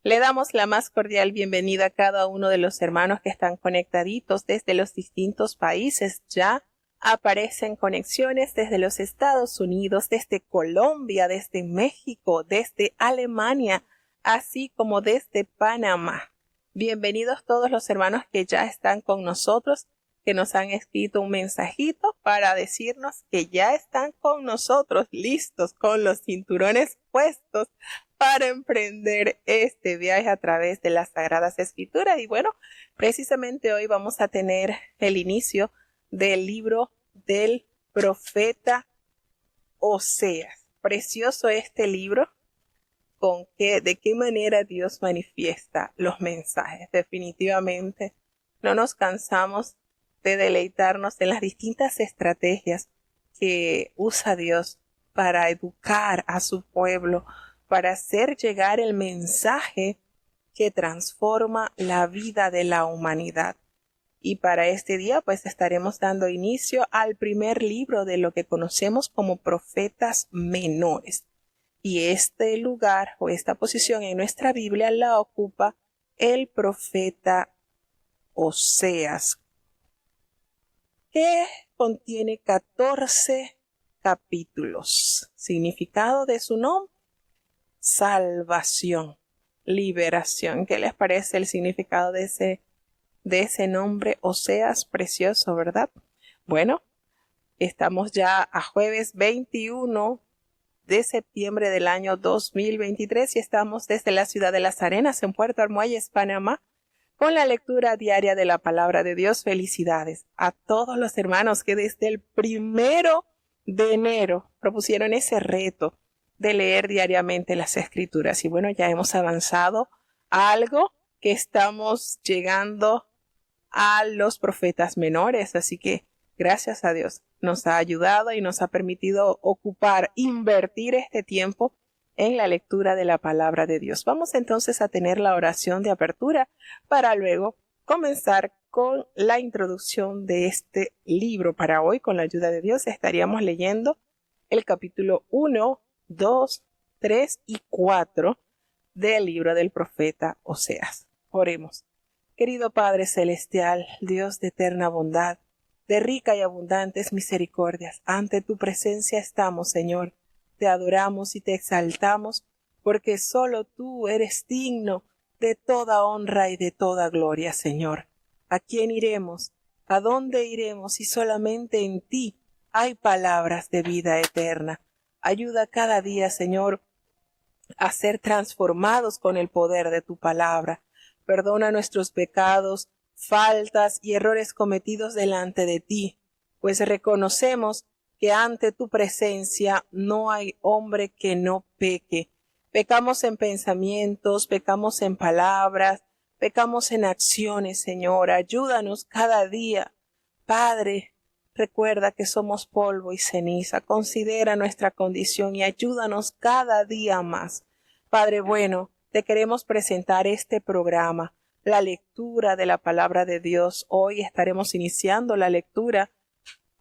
Le damos la más cordial bienvenida a cada uno de los hermanos que están conectaditos desde los distintos países. Ya aparecen conexiones desde los Estados Unidos, desde Colombia, desde México, desde Alemania, así como desde Panamá. Bienvenidos todos los hermanos que ya están con nosotros, que nos han escrito un mensajito para decirnos que ya están con nosotros, listos, con los cinturones puestos para emprender este viaje a través de las Sagradas Escrituras. Y bueno, precisamente hoy vamos a tener el inicio del libro del profeta Oseas. Precioso este libro, de qué manera Dios manifiesta los mensajes. Definitivamente no nos cansamos de deleitarnos en las distintas estrategias que usa Dios para educar a su pueblo, para hacer llegar el mensaje que transforma la vida de la humanidad. Y para este día pues estaremos dando inicio al primer libro de lo que conocemos como profetas menores. Y este lugar o esta posición en nuestra Biblia la ocupa el profeta Oseas, que contiene 14 capítulos. Significado de su nombre: salvación, liberación. ¿Qué les parece el significado de ese nombre? Oseas, precioso, ¿verdad? Bueno, estamos ya a jueves 21 de septiembre del año 2023 y estamos desde la ciudad de Las Arenas, en Puerto Armuelles, Panamá, con la lectura diaria de la palabra de Dios. Felicidades a todos los hermanos que desde el 1 de enero propusieron ese reto de leer diariamente las Escrituras. Y bueno, ya hemos avanzado a algo, que estamos llegando a los profetas menores. Así que gracias a Dios nos ha ayudado y nos ha permitido invertir este tiempo en la lectura de la palabra de Dios. Vamos entonces a tener la oración de apertura para luego comenzar con la introducción de este libro. Para hoy, con la ayuda de Dios, estaríamos leyendo el capítulo 1, 2, 3 y 4 del libro del profeta Oseas. Oremos. Querido Padre Celestial, Dios de eterna bondad, de rica y abundantes misericordias, ante tu presencia estamos, Señor. Te adoramos y te exaltamos, porque solo tú eres digno de toda honra y de toda gloria, Señor. ¿A quién iremos? ¿A dónde iremos si solamente en ti hay palabras de vida eterna? Ayuda cada día, Señor, a ser transformados con el poder de tu palabra. Perdona nuestros pecados, faltas y errores cometidos delante de ti, pues reconocemos que ante tu presencia no hay hombre que no peque. Pecamos en pensamientos, pecamos en palabras, pecamos en acciones, Señor. Ayúdanos cada día. Padre, recuerda que somos polvo y ceniza. Considera nuestra condición y ayúdanos cada día más. Padre bueno, te queremos presentar este programa, la lectura de la palabra de Dios. Hoy estaremos iniciando la lectura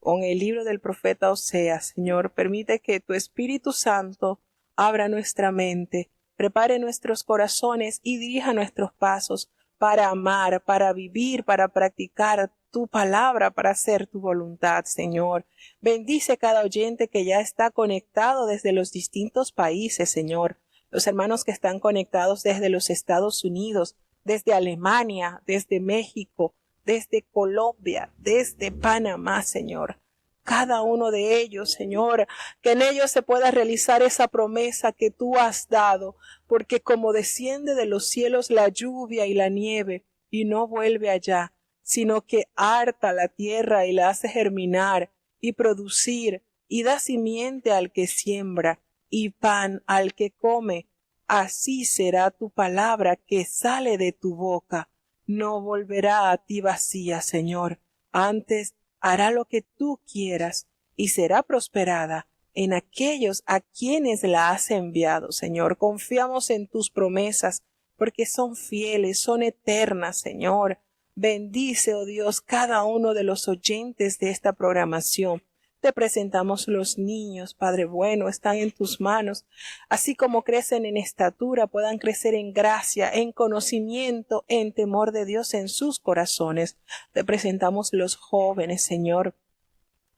con el libro del profeta Oseas. Señor, permite que tu Espíritu Santo abra nuestra mente, prepare nuestros corazones y dirija nuestros pasos para amar, para vivir, para practicar tu palabra, para hacer tu voluntad, Señor. Bendice cada oyente que ya está conectado desde los distintos países, Señor. Los hermanos que están conectados desde los Estados Unidos, desde Alemania, desde México, desde Colombia, desde Panamá, Señor. Cada uno de ellos, Señor, que en ellos se pueda realizar esa promesa que tú has dado, porque como desciende de los cielos la lluvia y la nieve, y no vuelve allá, sino que harta la tierra y la hace germinar y producir, y da simiente al que siembra, y pan al que come, así será tu palabra que sale de tu boca. No volverá a ti vacía, Señor. Antes hará lo que tú quieras y será prosperada en aquellos a quienes la has enviado, Señor. Confiamos en tus promesas porque son fieles, son eternas, Señor. Bendice, oh Dios, cada uno de los oyentes de esta programación. Te presentamos los niños, Padre bueno, están en tus manos. Así como crecen en estatura, puedan crecer en gracia, en conocimiento, en temor de Dios en sus corazones. Te presentamos los jóvenes, Señor.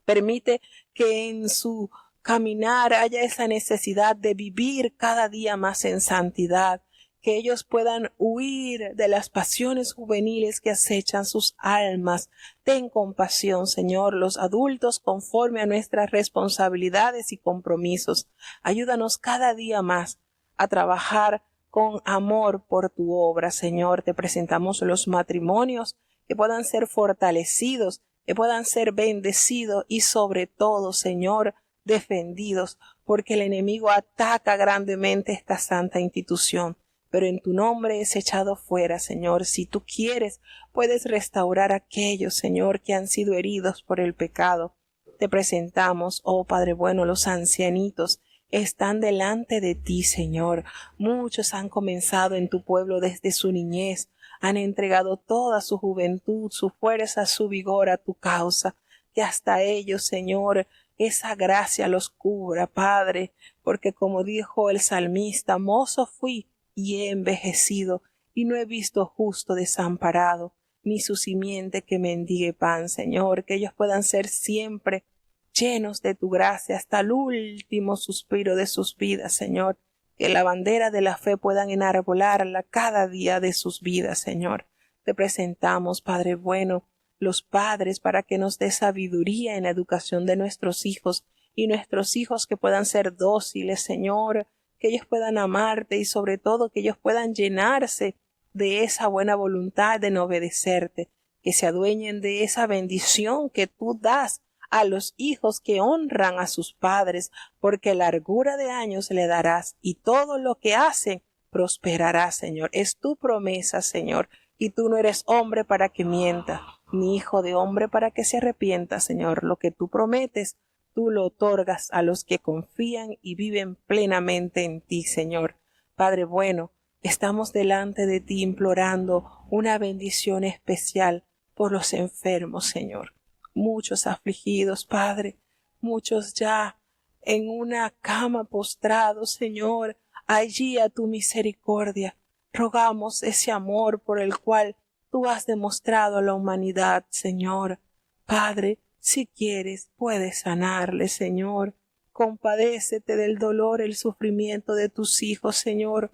Permite que en su caminar haya esa necesidad de vivir cada día más en santidad, que ellos puedan huir de las pasiones juveniles que acechan sus almas. Ten compasión, Señor, los adultos conforme a nuestras responsabilidades y compromisos. Ayúdanos cada día más a trabajar con amor por tu obra, Señor. Te presentamos los matrimonios que puedan ser fortalecidos, que puedan ser bendecidos y sobre todo, Señor, defendidos, porque el enemigo ataca grandemente esta santa institución. Pero en tu nombre es echado fuera, Señor. Si tú quieres, puedes restaurar a aquellos, Señor, que han sido heridos por el pecado. Te presentamos, oh Padre bueno, los ancianitos están delante de ti, Señor. Muchos han comenzado en tu pueblo desde su niñez, han entregado toda su juventud, su fuerza, su vigor a tu causa. Que hasta ellos, Señor, esa gracia los cubra, Padre, porque como dijo el salmista, mozo fui y he envejecido, y no he visto justo desamparado, ni su simiente que mendigue pan, Señor. Que ellos puedan ser siempre llenos de tu gracia hasta el último suspiro de sus vidas, Señor. Que la bandera de la fe puedan enarbolarla cada día de sus vidas, Señor. Te presentamos, Padre bueno, los padres para que nos dé sabiduría en la educación de nuestros hijos, y nuestros hijos que puedan ser dóciles, Señor, que ellos puedan amarte y sobre todo que ellos puedan llenarse de esa buena voluntad de obedecerte, que se adueñen de esa bendición que tú das a los hijos que honran a sus padres, porque largura de años le darás y todo lo que hacen prosperará, Señor. Es tu promesa, Señor, y tú no eres hombre para que mienta, ni hijo de hombre para que se arrepienta, Señor. Lo que tú prometes, tú lo otorgas a los que confían y viven plenamente en ti, Señor. Padre bueno, estamos delante de ti implorando una bendición especial por los enfermos, Señor. Muchos afligidos, Padre, muchos ya en una cama postrados, Señor, allí a tu misericordia. Rogamos ese amor por el cual tú has demostrado a la humanidad, Señor. Padre, si quieres, puedes sanarle, Señor. Compadécete del dolor, el sufrimiento de tus hijos, Señor.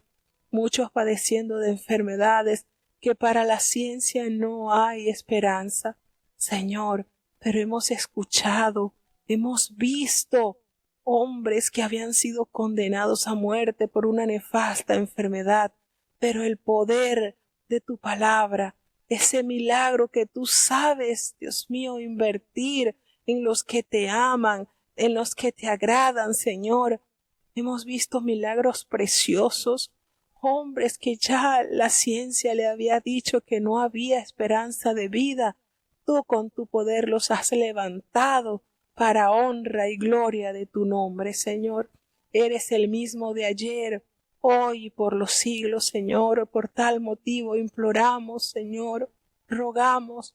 Muchos padeciendo de enfermedades que para la ciencia no hay esperanza, Señor. Pero hemos escuchado, hemos visto hombres que habían sido condenados a muerte por una nefasta enfermedad, pero el poder de tu palabra, ese milagro que tú sabes, Dios mío, invertir en los que te aman, en los que te agradan, Señor. Hemos visto milagros preciosos, hombres que ya la ciencia le había dicho que no había esperanza de vida. Tú con tu poder los has levantado para honra y gloria de tu nombre, Señor. Eres el mismo de ayer, hoy y por los siglos, Señor. Por tal motivo imploramos, Señor, rogamos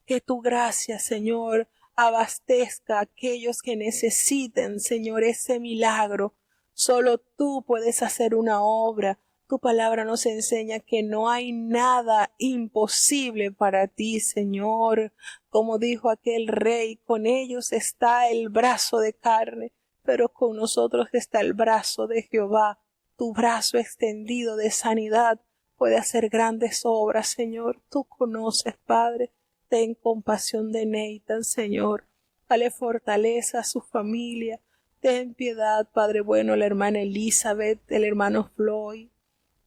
que tu gracia, Señor, abastezca a aquellos que necesiten, Señor, ese milagro. Solo tú puedes hacer una obra. Tu palabra nos enseña que no hay nada imposible para ti, Señor. Como dijo aquel rey, con ellos está el brazo de carne, pero con nosotros está el brazo de Jehová. Tu brazo extendido de sanidad puede hacer grandes obras, Señor. Tú conoces, Padre. Ten compasión de Nathan, Señor. Dale fortaleza a su familia. Ten piedad, Padre bueno, la hermana Elizabeth, el hermano Floyd.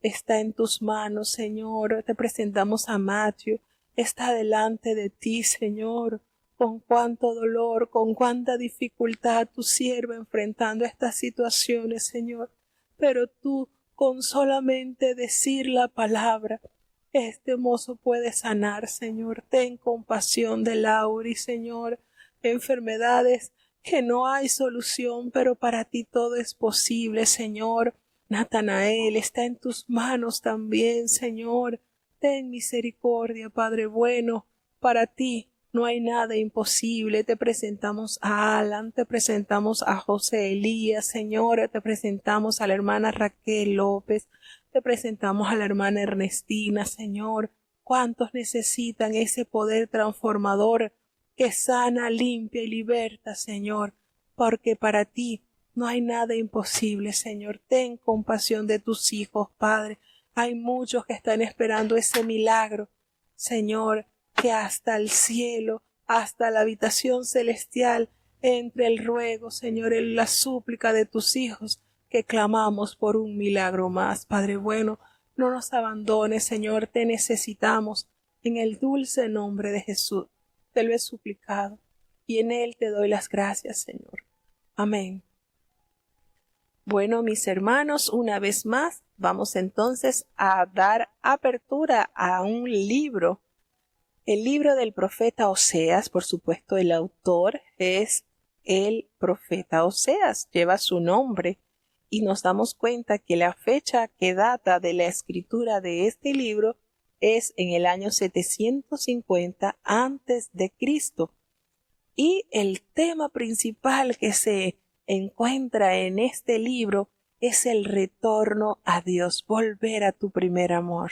Está en tus manos, Señor. Te presentamos a Matthew. Está delante de ti, Señor. Con cuánto dolor, con cuánta dificultad tu siervo enfrentando estas situaciones, Señor. Pero tú, con solamente decir la palabra, este mozo puede sanar, Señor. Ten compasión de Lauri, Señor. Enfermedades que no hay solución, pero para ti todo es posible, Señor. Natanael está en tus manos también, Señor. Ten misericordia, Padre bueno. Para ti no hay nada imposible. Te presentamos a Alan, te presentamos a José Elías, Señor, te presentamos a la hermana Raquel López, te presentamos a la hermana Ernestina, Señor. ¿Cuántos necesitan ese poder transformador que sana, limpia y liberta, Señor? Porque para ti no hay nada imposible, Señor. Ten compasión de tus hijos, Padre. Hay muchos que están esperando ese milagro, Señor, que hasta el cielo, hasta la habitación celestial, entre el ruego, Señor, en la súplica de tus hijos, que clamamos por un milagro más. Padre bueno, no nos abandones, Señor, te necesitamos. En el dulce nombre de Jesús te lo he suplicado y en él te doy las gracias, Señor. Amén. Bueno, mis hermanos, una vez más, vamos entonces a dar apertura a un libro. El libro del profeta Oseas, por supuesto, el autor es el profeta Oseas, lleva su nombre y nos damos cuenta que la fecha que data de la escritura de este libro es en el año 750 antes de Cristo. Y el tema principal que se encuentra en este libro es el retorno a Dios, volver a tu primer amor.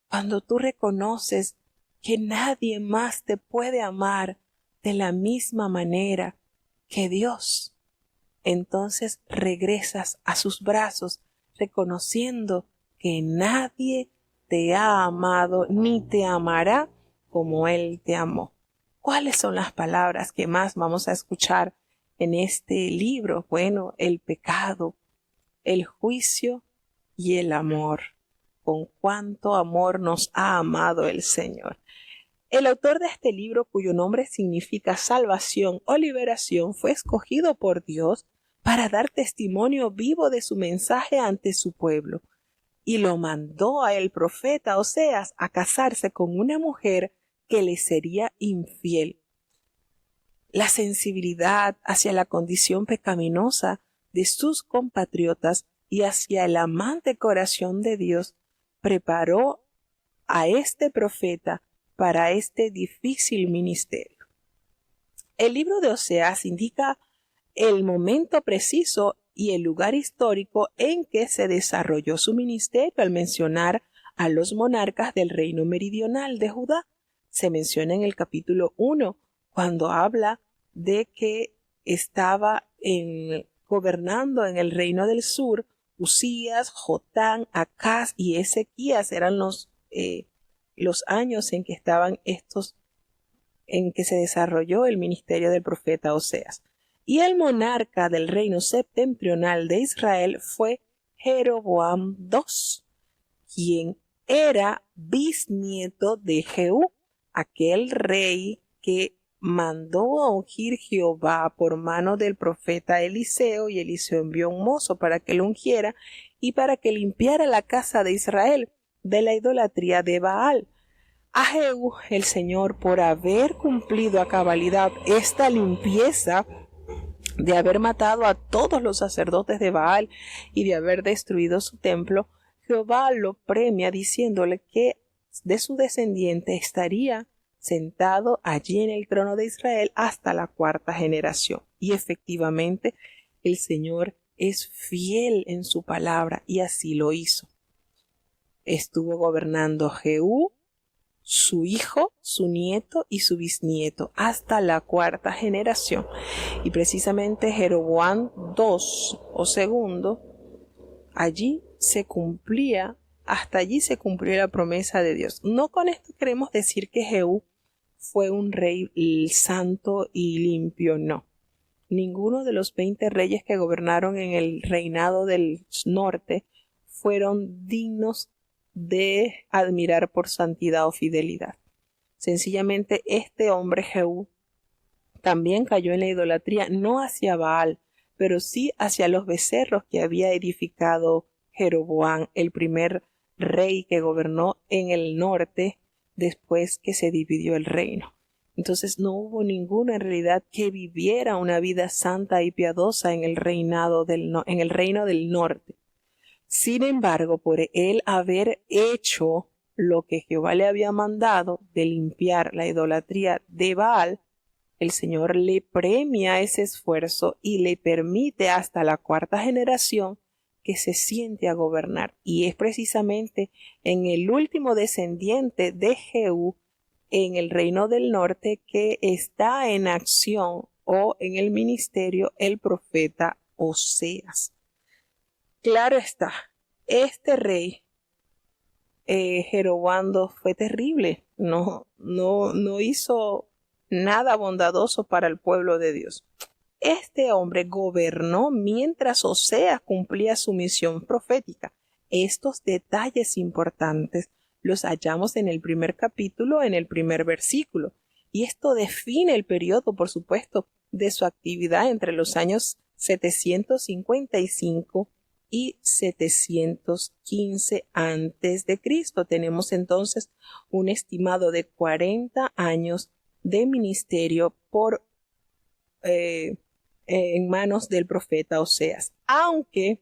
Cuando tú reconoces que nadie más te puede amar de la misma manera que Dios, entonces regresas a sus brazos reconociendo que nadie te ha amado ni te amará como Él te amó. ¿Cuáles son las palabras que más vamos a escuchar en este libro? Bueno, el pecado, el juicio y el amor. Con cuánto amor nos ha amado el Señor. El autor de este libro, cuyo nombre significa salvación o liberación, fue escogido por Dios para dar testimonio vivo de su mensaje ante su pueblo, y lo mandó a el profeta Oseas a casarse con una mujer que le sería infiel. La sensibilidad hacia la condición pecaminosa de sus compatriotas y hacia el amante corazón de Dios preparó a este profeta para este difícil ministerio. El libro de Oseas indica el momento preciso y el lugar histórico en que se desarrolló su ministerio al mencionar a los monarcas del reino meridional de Judá. Se menciona en el capítulo 1 cuando habla de que estaba gobernando en el reino del sur Usías, Jotán, Acaz y Ezequías. Eran los años en que estaban en que se desarrolló el ministerio del profeta Oseas. Y el monarca del reino septentrional de Israel fue Jeroboam II, quien era bisnieto de Jehú, aquel rey que mandó a ungir Jehová por mano del profeta Eliseo, y Eliseo envió un mozo para que lo ungiera y para que limpiara la casa de Israel de la idolatría de Baal. A Jehú, el Señor, por haber cumplido a cabalidad esta limpieza, de haber matado a todos los sacerdotes de Baal y de haber destruido su templo, Jehová lo premia diciéndole que de su descendiente estaría sentado allí en el trono de Israel hasta la cuarta generación. Y efectivamente el Señor es fiel en su palabra y así lo hizo. Estuvo gobernando Jehú, su hijo, su nieto y su bisnieto hasta la cuarta generación. Y precisamente Jeroboam II o segundo, hasta allí se cumplió la promesa de Dios. No con esto queremos decir que Jehú fue un rey santo y limpio, no. Ninguno de los 20 reyes que gobernaron en el reinado del norte fueron dignos de admirar por santidad o fidelidad. Sencillamente este hombre Jehú también cayó en la idolatría, no hacia Baal, pero sí hacia los becerros que había edificado Jeroboam, el primer rey que gobernó en el norte después que se dividió el reino. Entonces no hubo ninguno en realidad que viviera una vida santa y piadosa en el reino del norte. Sin embargo, por él haber hecho lo que Jehová le había mandado de limpiar la idolatría de Baal, el Señor le premia ese esfuerzo y le permite hasta la cuarta generación que se siente a gobernar. Y es precisamente en el último descendiente de Jehú, en el reino del norte, que está en acción o en el ministerio el profeta Oseas. Claro está, este rey Jeroboam II fue terrible, no hizo nada bondadoso para el pueblo de Dios. Este hombre gobernó mientras Oseas cumplía su misión profética. Estos detalles importantes los hallamos en el primer capítulo, en el primer versículo, y esto define el periodo, por supuesto, de su actividad entre los años 755 y 715 antes de Cristo. Tenemos entonces un estimado de 40 años de ministerio en manos del profeta Oseas. Aunque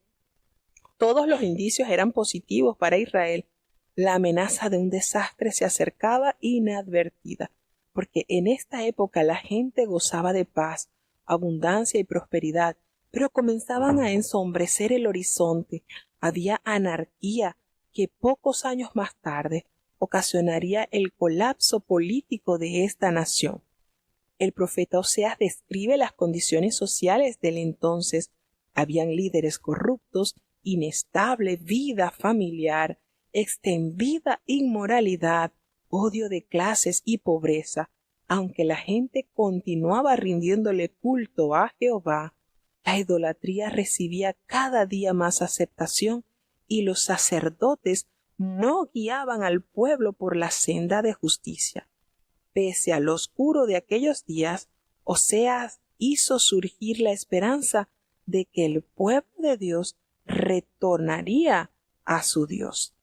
todos los indicios eran positivos para Israel, la amenaza de un desastre se acercaba inadvertida, porque en esta época la gente gozaba de paz, abundancia y prosperidad, pero comenzaban a ensombrecer el horizonte. Había anarquía que pocos años más tarde ocasionaría el colapso político de esta nación. El profeta Oseas describe las condiciones sociales del entonces. Habían líderes corruptos, inestable vida familiar, extendida inmoralidad, odio de clases y pobreza. Aunque la gente continuaba rindiéndole culto a Jehová, la idolatría recibía cada día más aceptación y los sacerdotes no guiaban al pueblo por la senda de justicia. Pese al oscuro de aquellos días, Oseas hizo surgir la esperanza de que el pueblo de Dios retornaría a su Dios.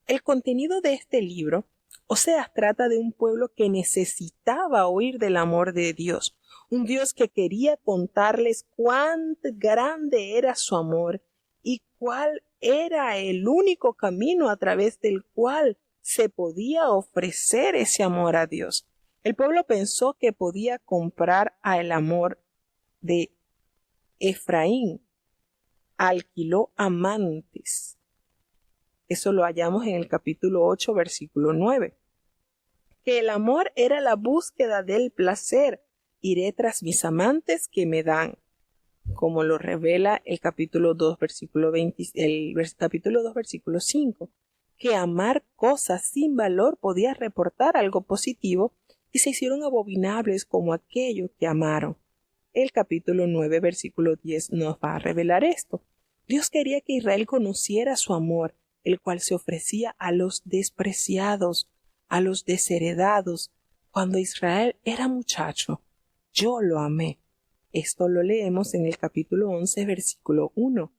El contenido de este libro, Oseas trata de un pueblo que necesitaba oír del amor de Dios, un Dios que quería contarles cuán grande era su amor y cuál era el único camino a través del cual se podía ofrecer ese amor a Dios. El pueblo pensó que podía comprar el amor de Efraín. Alquiló amantes. Eso lo hallamos en el capítulo 8, versículo 9. Que el amor era la búsqueda del placer. Iré tras mis amantes que me dan, como lo revela el capítulo 2, versículo 5, que amar cosas sin valor podía reportar algo positivo y se hicieron abominables como aquello que amaron. El capítulo 9, versículo 10 nos va a revelar esto. Dios quería que Israel conociera su amor, el cual se ofrecía a los despreciados, a los desheredados. Cuando Israel era muchacho, yo lo amé. Esto lo leemos en el capítulo 11, versículo 1,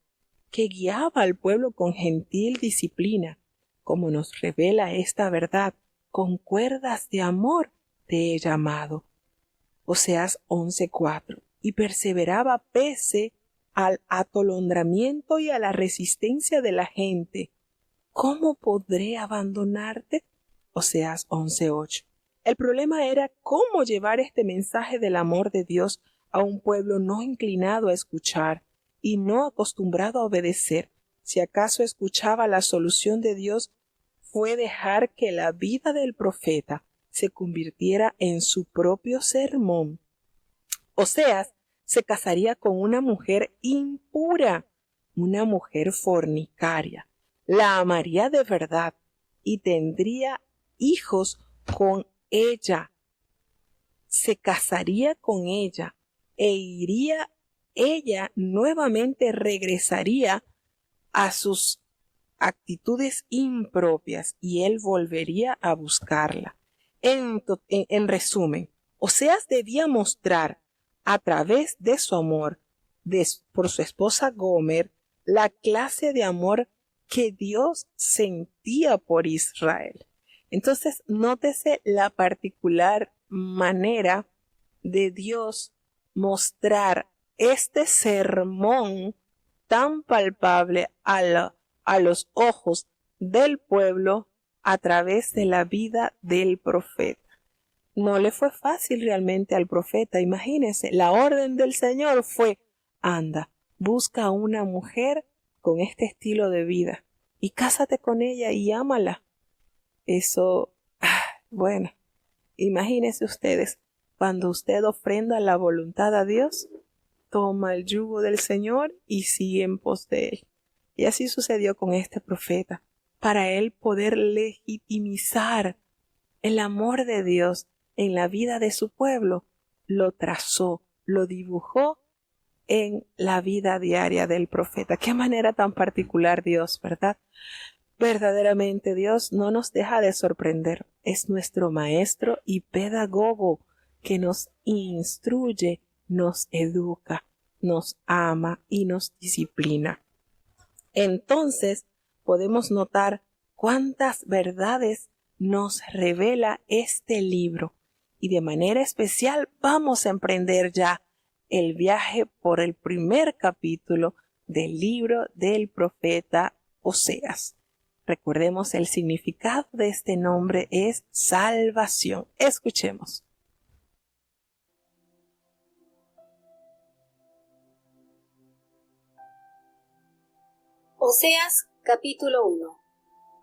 que guiaba al pueblo con gentil disciplina, como nos revela esta verdad, con cuerdas de amor te he llamado. Oseas 11:4, y perseveraba pese al atolondramiento y a la resistencia de la gente. ¿Cómo podré abandonarte? Oseas 11:8. El problema era cómo llevar este mensaje del amor de Dios a un pueblo no inclinado a escuchar y no acostumbrado a obedecer. Si acaso escuchaba, la solución de Dios fue dejar que la vida del profeta se convirtiera en su propio sermón. Oseas se casaría con una mujer impura, una mujer fornicaria. La amaría de verdad y tendría hijos con ella. Se casaría con ella e ella nuevamente regresaría a sus actitudes impropias y él volvería a buscarla. En resumen, Oseas debía mostrar a través de su amor por su esposa Gomer la clase de amor que Dios sentía por Israel. Entonces, nótese la particular manera de Dios mostrar este sermón tan palpable a los ojos del pueblo a través de la vida del profeta. No le fue fácil realmente al profeta. Imagínense, la orden del Señor fue: anda, busca a una mujer con este estilo de vida y cásate con ella y ámala. Eso, bueno, imagínense ustedes, cuando usted ofrenda la voluntad a Dios, toma el yugo del Señor y sigue en pos de él. Y así sucedió con este profeta, para él poder legitimizar el amor de Dios en la vida de su pueblo. Lo trazó, lo dibujó en la vida diaria del profeta. Qué manera tan particular Dios, ¿verdad? Verdaderamente Dios no nos deja de sorprender. Es nuestro maestro y pedagogo que nos instruye, nos educa, nos ama y nos disciplina. Entonces podemos notar cuántas verdades nos revela este libro, y de manera especial vamos a emprender ya el viaje por el primer capítulo del libro del profeta Oseas. Recordemos, el significado de este nombre es salvación. Escuchemos. Oseas capítulo 1.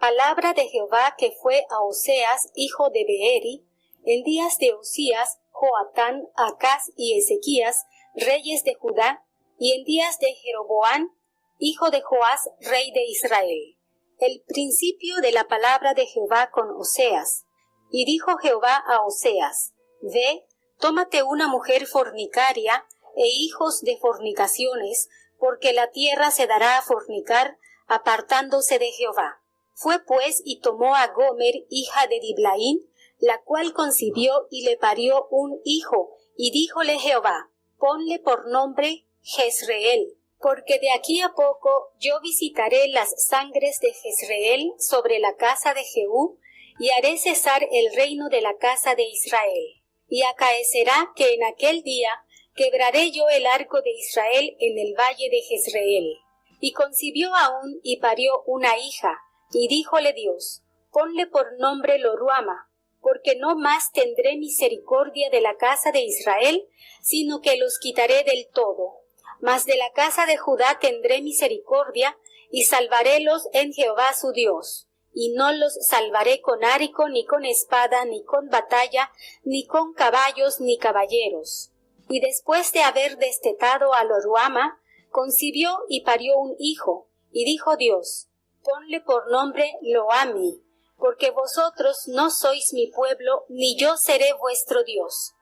Palabra de Jehová que fue a Oseas, hijo de Beeri, en días de Osías, Joatán, Acaz y Ezequías, reyes de Judá, y en días de Jeroboam, hijo de Joás, rey de Israel. El principio de la palabra de Jehová con Oseas. Y dijo Jehová a Oseas: Ve, tómate una mujer fornicaria e hijos de fornicaciones, porque la tierra se dará a fornicar, apartándose de Jehová. Fue pues y tomó a Gomer, hija de Diblaín, la cual concibió y le parió un hijo, y díjole Jehová: Ponle por nombre Jezreel, porque de aquí a poco yo visitaré las sangres de Jezreel sobre la casa de Jehú, y haré cesar el reino de la casa de Israel. Y acaecerá que en aquel día quebraré yo el arco de Israel en el valle de Jezreel. Y concibió aún y parió una hija, y díjole Dios: Ponle por nombre Loruama, porque no más tendré misericordia de la casa de Israel, sino que los quitaré del todo. Mas de la casa de Judá tendré misericordia, y salvarélos en Jehová su Dios. Y no los salvaré con árico, ni con espada, ni con batalla, ni con caballos, ni caballeros. Y después de haber destetado a Loruama, concibió y parió un hijo, y dijo Dios: Ponle por nombre Loami, porque vosotros no sois mi pueblo, ni yo seré vuestro Dios.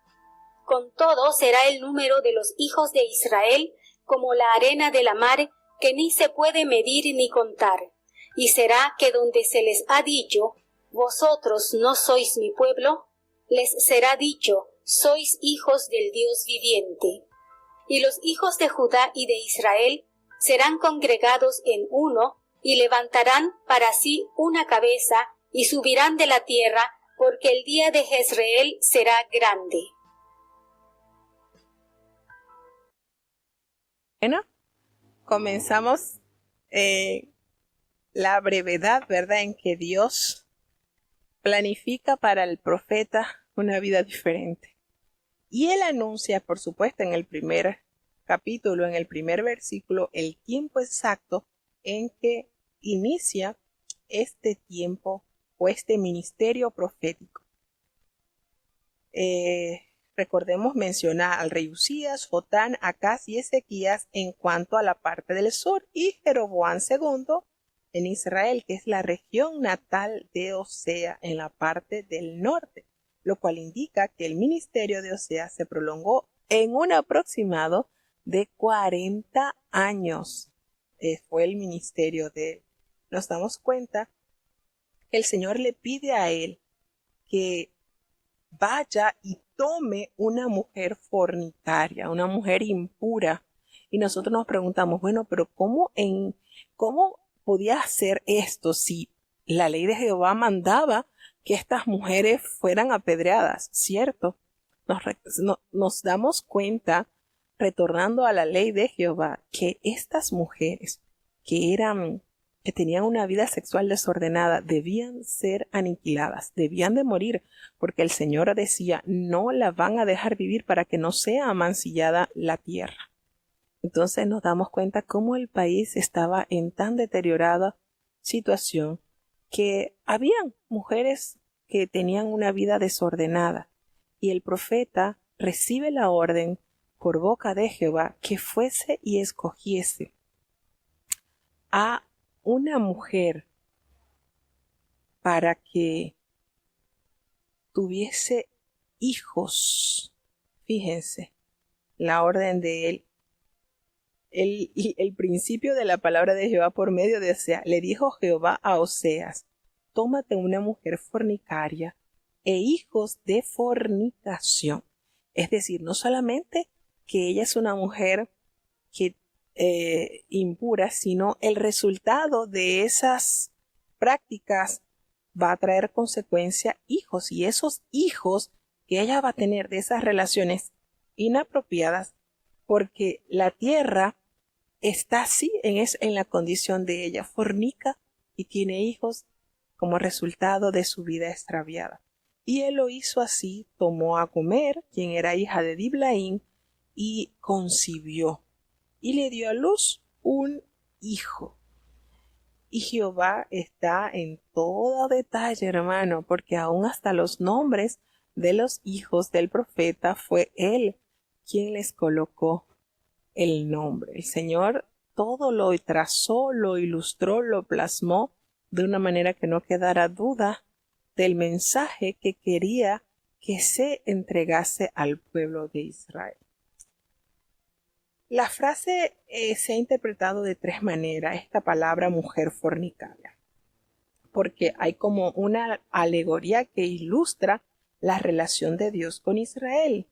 Con todo será el número de los hijos de Israel como la arena de la mar, que ni se puede medir ni contar. Y será que donde se les ha dicho: Vosotros no sois mi pueblo, les será dicho: Sois hijos del Dios viviente. Y los hijos de Judá y de Israel serán congregados en uno, y levantarán para sí una cabeza, y subirán de la tierra, porque el día de Jezreel será grande. Bueno, comenzamos la brevedad, ¿verdad?, en que Dios planifica para el profeta una vida diferente. Y él anuncia, por supuesto, en el primer capítulo, en el primer versículo, el tiempo exacto en que inicia este tiempo o este ministerio profético. Recordemos mencionar al rey Usías, Jotán, Acaz y Ezequías en cuanto a la parte del sur, y Jeroboam II en Israel, que es la región natal de Osea, en la parte del norte, lo cual indica que el ministerio de Oseas se prolongó en un aproximado de 40 años. Fue el ministerio de él. Nos damos cuenta que el Señor le pide a él que vaya y tome una mujer fornicaria, una mujer impura. Y nosotros nos preguntamos, bueno, pero ¿cómo podía hacer esto si la ley de Jehová mandaba que estas mujeres fueran apedreadas? ¿Cierto? Nos damos cuenta, retornando a la ley de Jehová, que estas mujeres que eran que tenían una vida sexual desordenada debían ser aniquiladas, debían de morir, porque el Señor decía, no la van a dejar vivir para que no sea amancillada la tierra. Entonces nos damos cuenta cómo el país estaba en tan deteriorada situación que habían mujeres que tenían una vida desordenada y el profeta recibe la orden por boca de Jehová que fuese y escogiese a una mujer para que tuviese hijos. Fíjense, la orden de él. El principio de la palabra de Jehová por medio de Oseas. Le dijo Jehová a Oseas, tómate una mujer fornicaria e hijos de fornicación. Es decir, no solamente que ella es una mujer que impura, sino el resultado de esas prácticas va a traer consecuencia hijos, y esos hijos que ella va a tener de esas relaciones inapropiadas, porque la tierra está así en la condición de ella, fornica y tiene hijos como resultado de su vida extraviada. Y él lo hizo así, tomó a Gomer, quien era hija de Diblaim, y concibió, y le dio a luz un hijo. Y Jehová está en todo detalle, hermano, porque aún hasta los nombres de los hijos del profeta fue él quien les colocó el nombre. El Señor todo lo trazó, lo ilustró, lo plasmó de una manera que no quedara duda del mensaje que quería que se entregase al pueblo de Israel. La frase se ha interpretado de tres maneras, esta palabra mujer fornicaria, porque hay como una alegoría que ilustra la relación de Dios con Israel.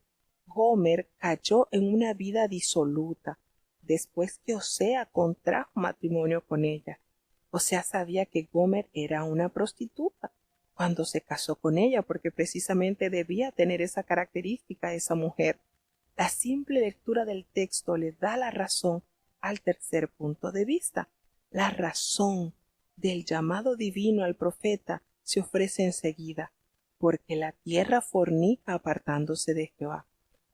Gomer cayó en una vida disoluta después que Osea contrajo matrimonio con ella. Osea sabía que Gomer era una prostituta cuando se casó con ella, porque precisamente debía tener esa característica esa mujer. La simple lectura del texto le da la razón al tercer punto de vista. La razón del llamado divino al profeta se ofrece enseguida, porque la tierra fornica apartándose de Jehová.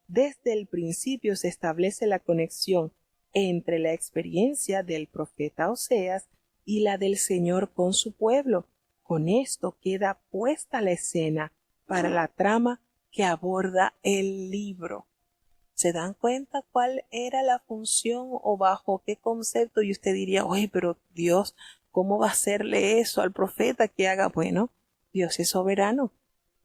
Desde el principio se establece la conexión entre la experiencia del profeta Oseas y la del Señor con su pueblo. Con esto queda puesta la escena para la trama que aborda el libro. ¿Se dan cuenta cuál era la función o bajo qué concepto? Y usted diría, oye, pero Dios, ¿cómo va a hacerle eso al profeta que haga? Bueno, Dios es soberano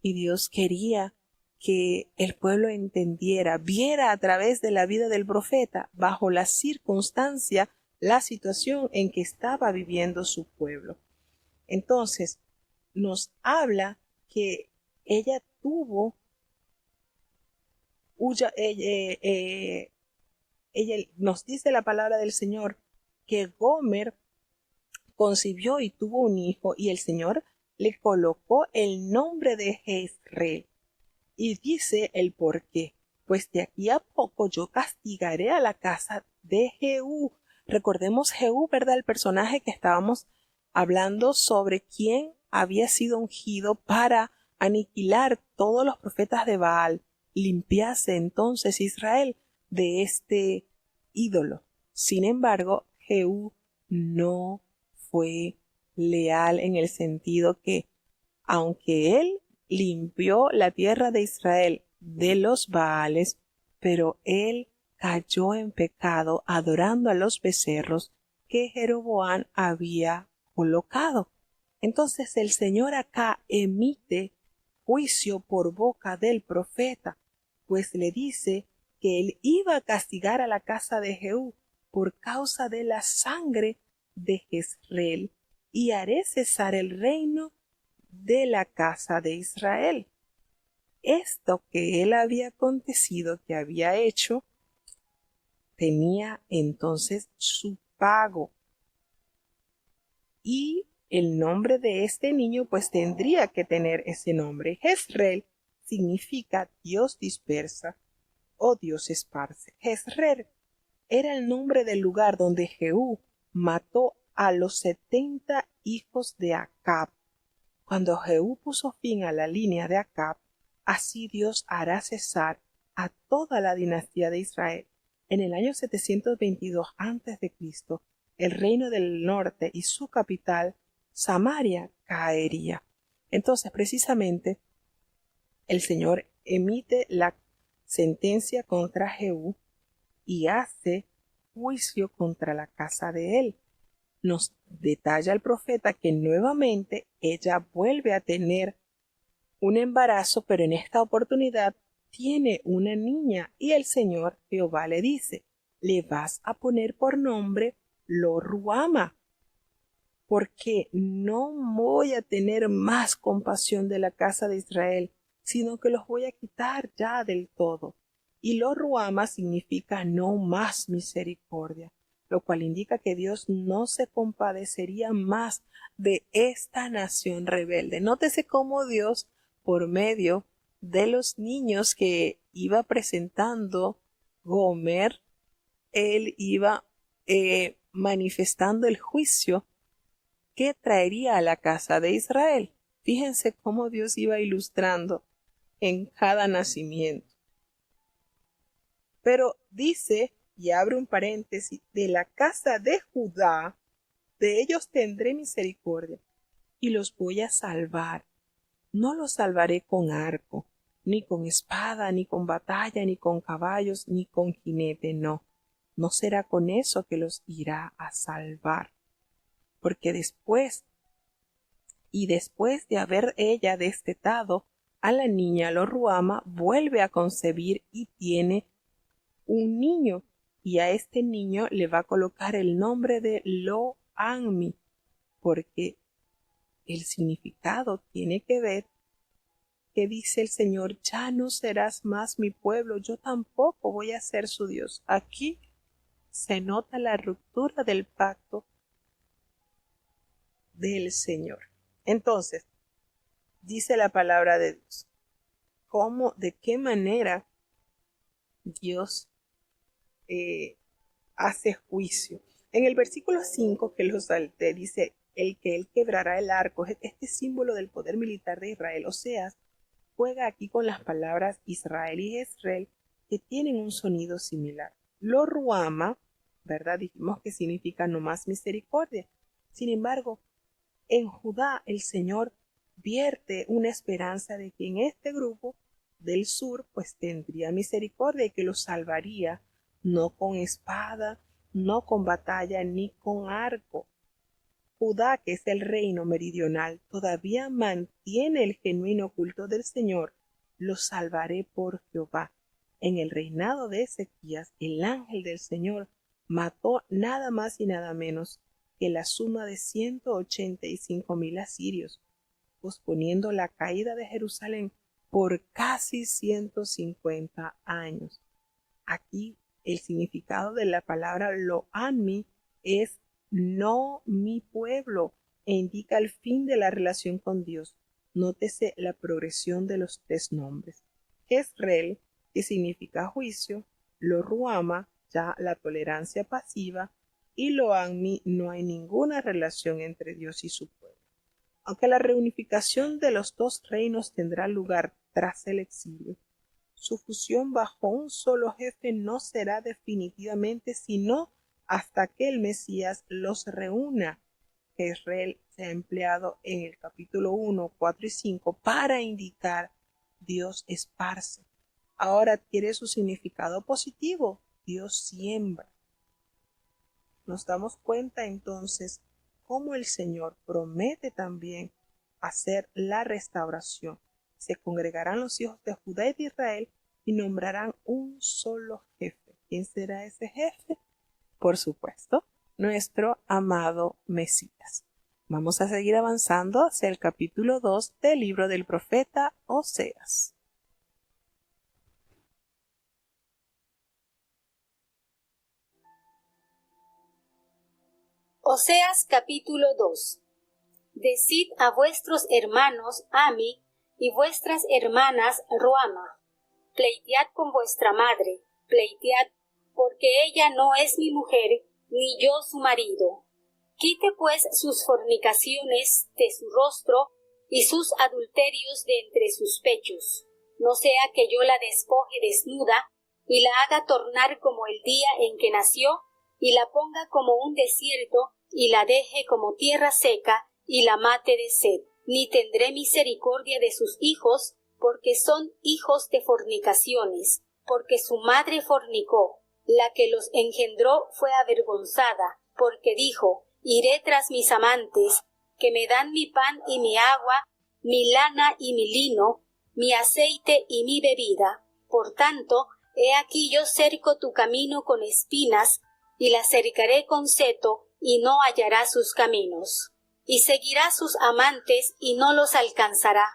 y Dios quería que el pueblo entendiera, viera a través de la vida del profeta, bajo la circunstancia, la situación en que estaba viviendo su pueblo. Entonces, nos habla que ella tuvo, ella nos dice la palabra del Señor, que Gomer concibió y tuvo un hijo, y el Señor le colocó el nombre de Jezreel. Y dice el por qué. Pues de aquí a poco yo castigaré a la casa de Jehú. Recordemos Jehú, ¿verdad? El personaje que estábamos hablando sobre quién había sido ungido para aniquilar todos los profetas de Baal. Limpiase entonces Israel de este ídolo. Sin embargo, Jehú no fue leal en el sentido que, aunque él limpió la tierra de Israel de los Baales, pero él cayó en pecado adorando a los becerros que Jeroboam había colocado. Entonces el Señor acá emite juicio por boca del profeta, pues le dice que él iba a castigar a la casa de Jehú por causa de la sangre de Jezreel, y haré cesar el reino de la casa de Israel. Esto que él había acontecido, que había hecho, tenía entonces su pago. Y el nombre de este niño pues tendría que tener ese nombre. Jezreel significa Dios dispersa o Dios esparce. Jezreel era el nombre del lugar donde Jehú mató a los 70 hijos de Acab. Cuando Jehú puso fin a la línea de Acab, así Dios hará cesar a toda la dinastía de Israel. En el año 722 a.C., el reino del norte y su capital, Samaria, caería. Entonces, precisamente, el Señor emite la sentencia contra Jehú y hace juicio contra la casa de él. Nos detalla el profeta que nuevamente ella vuelve a tener un embarazo, pero en esta oportunidad tiene una niña y el Señor Jehová le dice, le vas a poner por nombre Lo-ruhama, porque no voy a tener más compasión de la casa de Israel, sino que los voy a quitar ya del todo. Y Lo-ruhama significa no más misericordia, lo cual indica que Dios no se compadecería más de esta nación rebelde. Nótese cómo Dios, por medio de los niños que iba presentando Gomer, él iba manifestando el juicio que traería a la casa de Israel. Fíjense cómo Dios iba ilustrando en cada nacimiento. Pero dice, y abre un paréntesis, de la casa de Judá, de ellos tendré misericordia y los voy a salvar. No los salvaré con arco, ni con espada, ni con batalla, ni con caballos, ni con jinete, no. No será con eso que los irá a salvar. Porque después de haber ella destetado a la niña Lo-ruhama, vuelve a concebir y tiene un niño, y a este niño le va a colocar el nombre de Lo-ammi, porque el significado tiene que ver que dice el Señor, ya no serás más mi pueblo, yo tampoco voy a ser su Dios. Aquí se nota la ruptura del pacto del Señor. Entonces, dice la palabra de Dios, de qué manera Dios hace juicio. En el versículo 5 que lo salté, dice, el que él quebrará el arco, este símbolo del poder militar de Israel. Oseas juega aquí con las palabras Israel y Jezreel, que tienen un sonido similar. Lo-ruhama, ¿verdad? Dijimos que significa no más misericordia. Sin embargo, en Judá el Señor vierte una esperanza de que en este grupo del sur pues tendría misericordia y que los salvaría, no con espada, no con batalla, ni con arco. Judá, que es el reino meridional, todavía mantiene el genuino culto del Señor. Los salvaré por Jehová. En el reinado de Ezequías, el ángel del Señor mató nada más y nada menos que la suma de 185,000 asirios, posponiendo la caída de Jerusalén por casi 150 años. Aquí el significado de la palabra Lo-ammi es no mi pueblo e indica el fin de la relación con Dios. Nótese la progresión de los tres nombres. Jezreel, que significa juicio, Lo-ruhama, ya la tolerancia pasiva, y Lo-ammi, no hay ninguna relación entre Dios y su pueblo. Aunque la reunificación de los dos reinos tendrá lugar tras el exilio, su fusión bajo un solo jefe no será definitivamente sino hasta que el Mesías los reúna. Jezreel se ha empleado en el capítulo 1, 4 y 5 para indicar Dios esparce. Ahora adquiere su significado positivo, Dios siembra. Nos damos cuenta entonces cómo el Señor promete también hacer la restauración. Se congregarán los hijos de Judá y de Israel y nombrarán un solo jefe. ¿Quién será ese jefe? Por supuesto, nuestro amado Mesías. Vamos a seguir avanzando hacia el capítulo 2 del libro del profeta Oseas. Oseas capítulo 2. Decid a vuestros hermanos Ami y vuestras hermanas Ruhama, pleitead con vuestra madre, pleitead, porque ella no es mi mujer, ni yo su marido. Quite pues sus fornicaciones de su rostro y sus adulterios de entre sus pechos. No sea que yo la despoje desnuda y la haga tornar como el día en que nació, y la ponga como un desierto, y la deje como tierra seca, y la mate de sed. Ni tendré misericordia de sus hijos, porque son hijos de fornicaciones, porque su madre fornicó. La que los engendró fue avergonzada, porque dijo: iré tras mis amantes, que me dan mi pan y mi agua, mi lana y mi lino, mi aceite y mi bebida. Por tanto, he aquí yo cerco tu camino con espinas, y la cercaré con seto, y no hallará sus caminos. Y seguirá sus amantes, y no los alcanzará.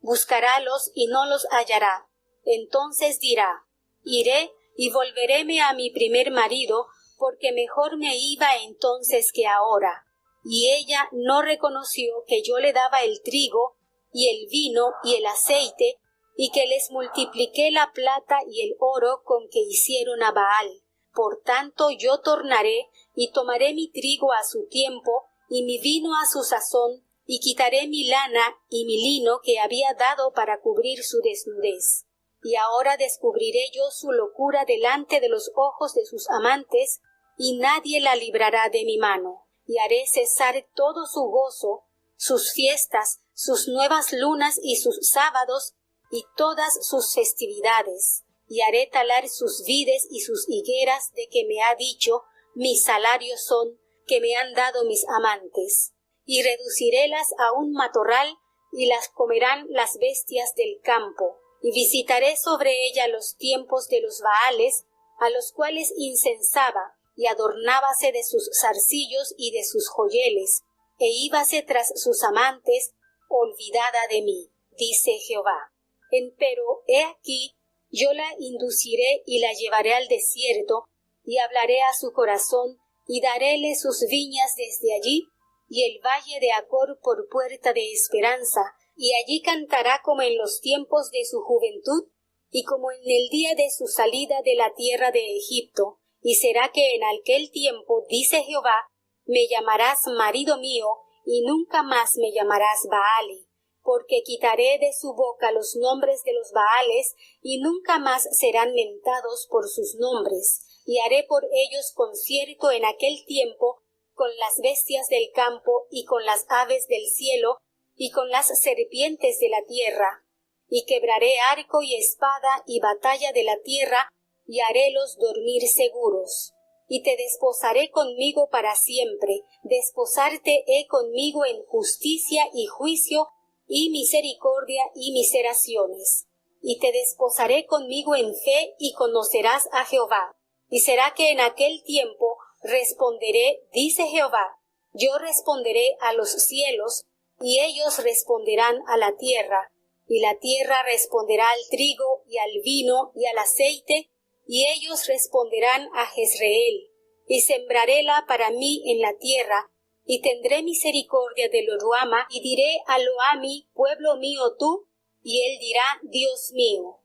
Buscarálos, y no los hallará. Entonces dirá: iré y volveréme a mi primer marido, porque mejor me iba entonces que ahora. Y ella no reconoció que yo le daba el trigo, y el vino, y el aceite, y que les multipliqué la plata y el oro con que hicieron a Baal. Por tanto yo tornaré, y tomaré mi trigo a su tiempo, y mi vino a su sazón, y quitaré mi lana y mi lino que había dado para cubrir su desnudez. Y ahora descubriré yo su locura delante de los ojos de sus amantes, y nadie la librará de mi mano. Y haré cesar todo su gozo, sus fiestas, sus nuevas lunas y sus sábados, y todas sus festividades. Y haré talar sus vides y sus higueras, de que me ha dicho: mis salarios son, que me han dado mis amantes. Y reducirélas a un matorral, y las comerán las bestias del campo. Y visitaré sobre ella los tiempos de los Baales, a los cuales incensaba, y adornábase de sus zarcillos y de sus joyeles, e íbase tras sus amantes, olvidada de mí, dice Jehová. Empero, he aquí, yo la induciré y la llevaré al desierto, y hablaré a su corazón, y daréle sus viñas desde allí, y el valle de Acor por puerta de esperanza, y allí cantará como en los tiempos de su juventud, y como en el día de su salida de la tierra de Egipto. Y será que en aquel tiempo, dice Jehová, me llamarás marido mío, y nunca más me llamarás Baali, porque quitaré de su boca los nombres de los Baales, y nunca más serán mentados por sus nombres, y haré por ellos concierto en aquel tiempo con las bestias del campo, y con las aves del cielo, y con las serpientes de la tierra, y quebraré arco y espada y batalla de la tierra, y harélos dormir seguros. Y te desposaré conmigo para siempre, desposarte he conmigo en justicia y juicio, y misericordia y miseraciones. Y te desposaré conmigo en fe, y conocerás a Jehová. Y será que en aquel tiempo responderé, dice Jehová, yo responderé a los cielos, y ellos responderán a la tierra, y la tierra responderá al trigo, y al vino, y al aceite, y ellos responderán a Jezreel, y sembraréla para mí en la tierra, y tendré misericordia de Loruama, y diré a Loami, pueblo mío tú, y él dirá, Dios mío.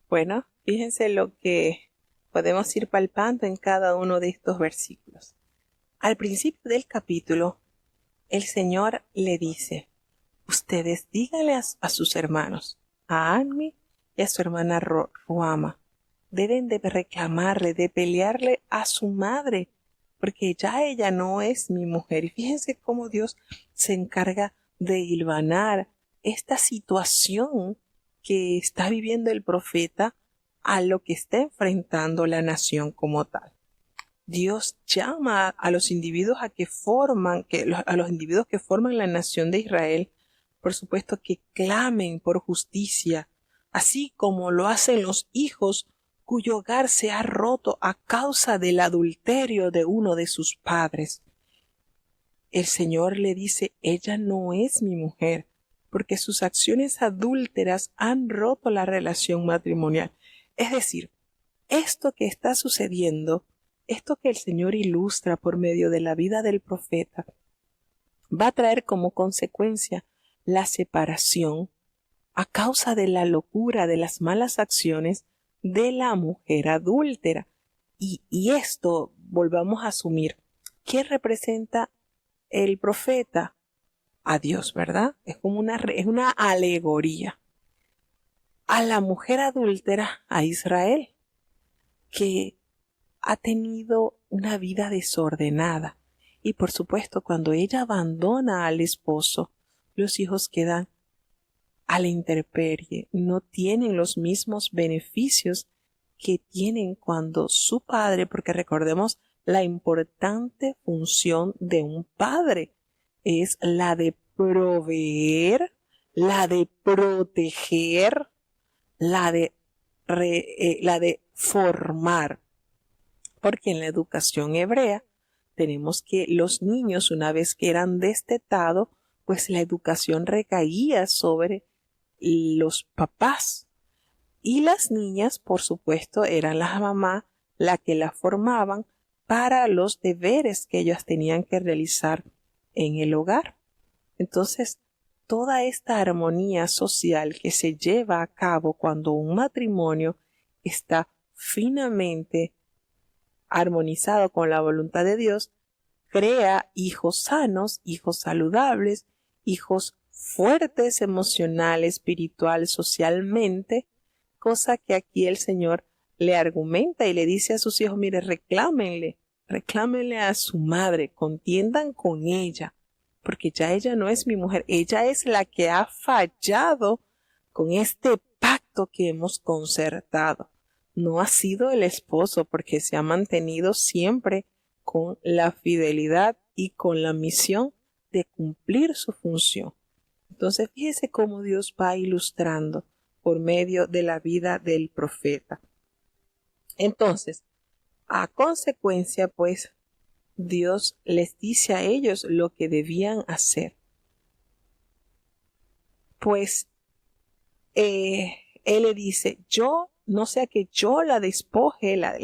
Bueno, fíjense lo que podemos ir palpando en cada uno de estos versículos. Al principio del capítulo, el Señor le dice: ustedes díganle a sus hermanos, a Anmi y a su hermana Ruama, deben de reclamarle, de pelearle a su madre, porque ya ella no es mi mujer. Y fíjense cómo Dios se encarga de hilvanar esta situación que está viviendo el profeta a lo que está enfrentando la nación como tal. Dios llama a los individuos a los individuos que forman la nación de Israel, por supuesto, que clamen por justicia, así como lo hacen los hijos cuyo hogar se ha roto a causa del adulterio de uno de sus padres. El Señor le dice: ella no es mi mujer, porque sus acciones adúlteras han roto la relación matrimonial. Es decir, esto que está sucediendo, esto que el Señor ilustra por medio de la vida del profeta, va a traer como consecuencia la separación a causa de la locura, de las malas acciones de la mujer adúltera. Y esto, volvamos a asumir, ¿qué representa el profeta? A Dios, ¿verdad? Es como es una alegoría. A la mujer adúltera, a Israel, que ha tenido una vida desordenada. Y por supuesto, cuando ella abandona al esposo, los hijos quedan a la intemperie, no tienen los mismos beneficios que tienen cuando su padre, porque recordemos la importante función de un padre, es la de proveer, la de proteger, la de formar. Porque en la educación hebrea tenemos que los niños, una vez que eran destetados, pues la educación recaía sobre los papás. Y las niñas, por supuesto, eran las mamás las que las formaban para los deberes que ellas tenían que realizar en el hogar. Entonces, toda esta armonía social que se lleva a cabo cuando un matrimonio está finamente armonizado con la voluntad de Dios, crea hijos sanos, hijos saludables, hijos fuertes emocional, espiritual, socialmente, cosa que aquí el Señor le argumenta y le dice a sus hijos, mire, reclámenle a su madre, contiendan con ella, porque ya ella no es mi mujer, ella es la que ha fallado con este pacto que hemos concertado. No ha sido el esposo, porque se ha mantenido siempre con la fidelidad y con la misión de cumplir su función. Entonces, fíjese cómo Dios va ilustrando por medio de la vida del profeta. Entonces, a consecuencia, pues, Dios les dice a ellos lo que debían hacer. Pues, Él le dice, yo no sea que yo la despoje, la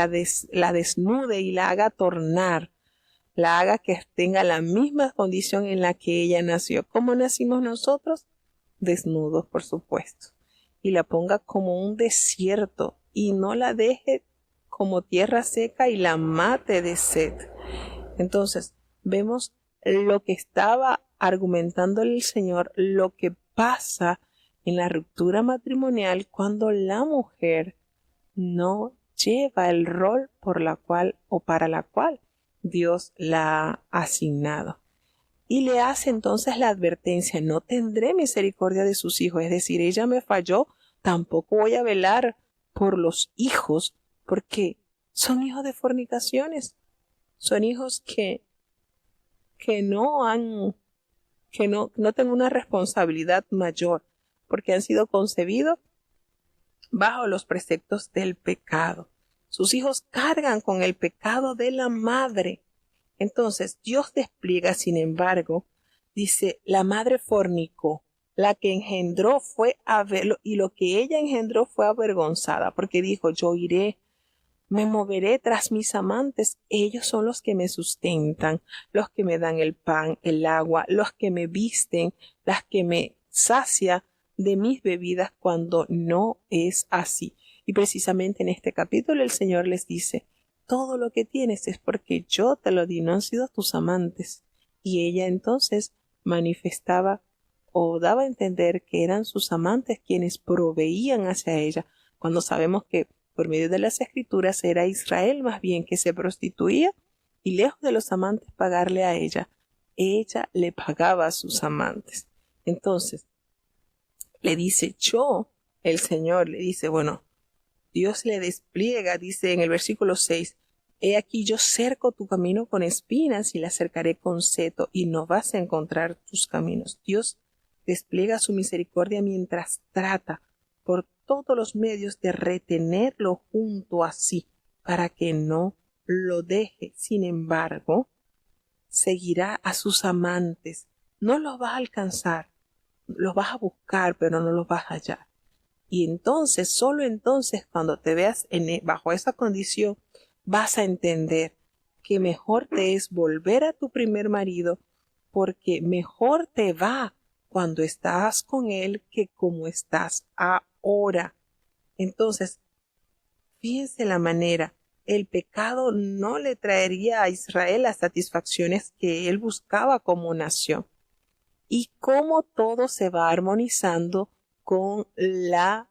desnude y la haga tornar, la haga que tenga la misma condición en la que ella nació. ¿Cómo nacimos nosotros? Desnudos, por supuesto. Y la ponga como un desierto y no la deje como tierra seca y la mate de sed. Entonces, vemos lo que estaba argumentando el Señor, lo que pasa en la ruptura matrimonial cuando la mujer no lleva el rol por la cual o para la cual Dios la ha asignado. Y le hace entonces la advertencia, no tendré misericordia de sus hijos, es decir, ella me falló, tampoco voy a velar por los hijos, porque son hijos de fornicaciones, son hijos que no tengo una responsabilidad mayor, porque han sido concebidos bajo los preceptos del pecado. Sus hijos cargan con el pecado de la madre. Entonces Dios despliega, sin embargo, dice, la madre fornicó, la que engendró fue y lo que ella engendró fue avergonzada, porque dijo, yo iré, me moveré tras mis amantes, ellos son los que me sustentan, los que me dan el pan, el agua, los que me visten, las que me sacia de mis bebidas cuando no es así. Y precisamente en este capítulo el Señor les dice, todo lo que tienes es porque yo te lo di, no han sido tus amantes. Y ella entonces manifestaba o daba a entender que eran sus amantes quienes proveían hacia ella, cuando sabemos que por medio de las escrituras era Israel más bien que se prostituía y lejos de los amantes pagarle a ella le pagaba a sus amantes. Entonces, le dice el Señor le dice, bueno, Dios le despliega, dice en el versículo 6, he aquí yo cerco tu camino con espinas y la cercaré con seto y no vas a encontrar tus caminos. Dios despliega su misericordia mientras trata por todos los medios de retenerlo junto a sí para que no lo deje. Sin embargo, seguirá a sus amantes. No los vas a alcanzar, los vas a buscar, pero no los vas a hallar. Y entonces, solo entonces, cuando te veas bajo esa condición, vas a entender que mejor te es volver a tu primer marido, porque mejor te va cuando estás con él que como estás ahora. Entonces, fíjense la manera el pecado no le traería a Israel las satisfacciones que él buscaba como nación. Y cómo todo se va armonizando con la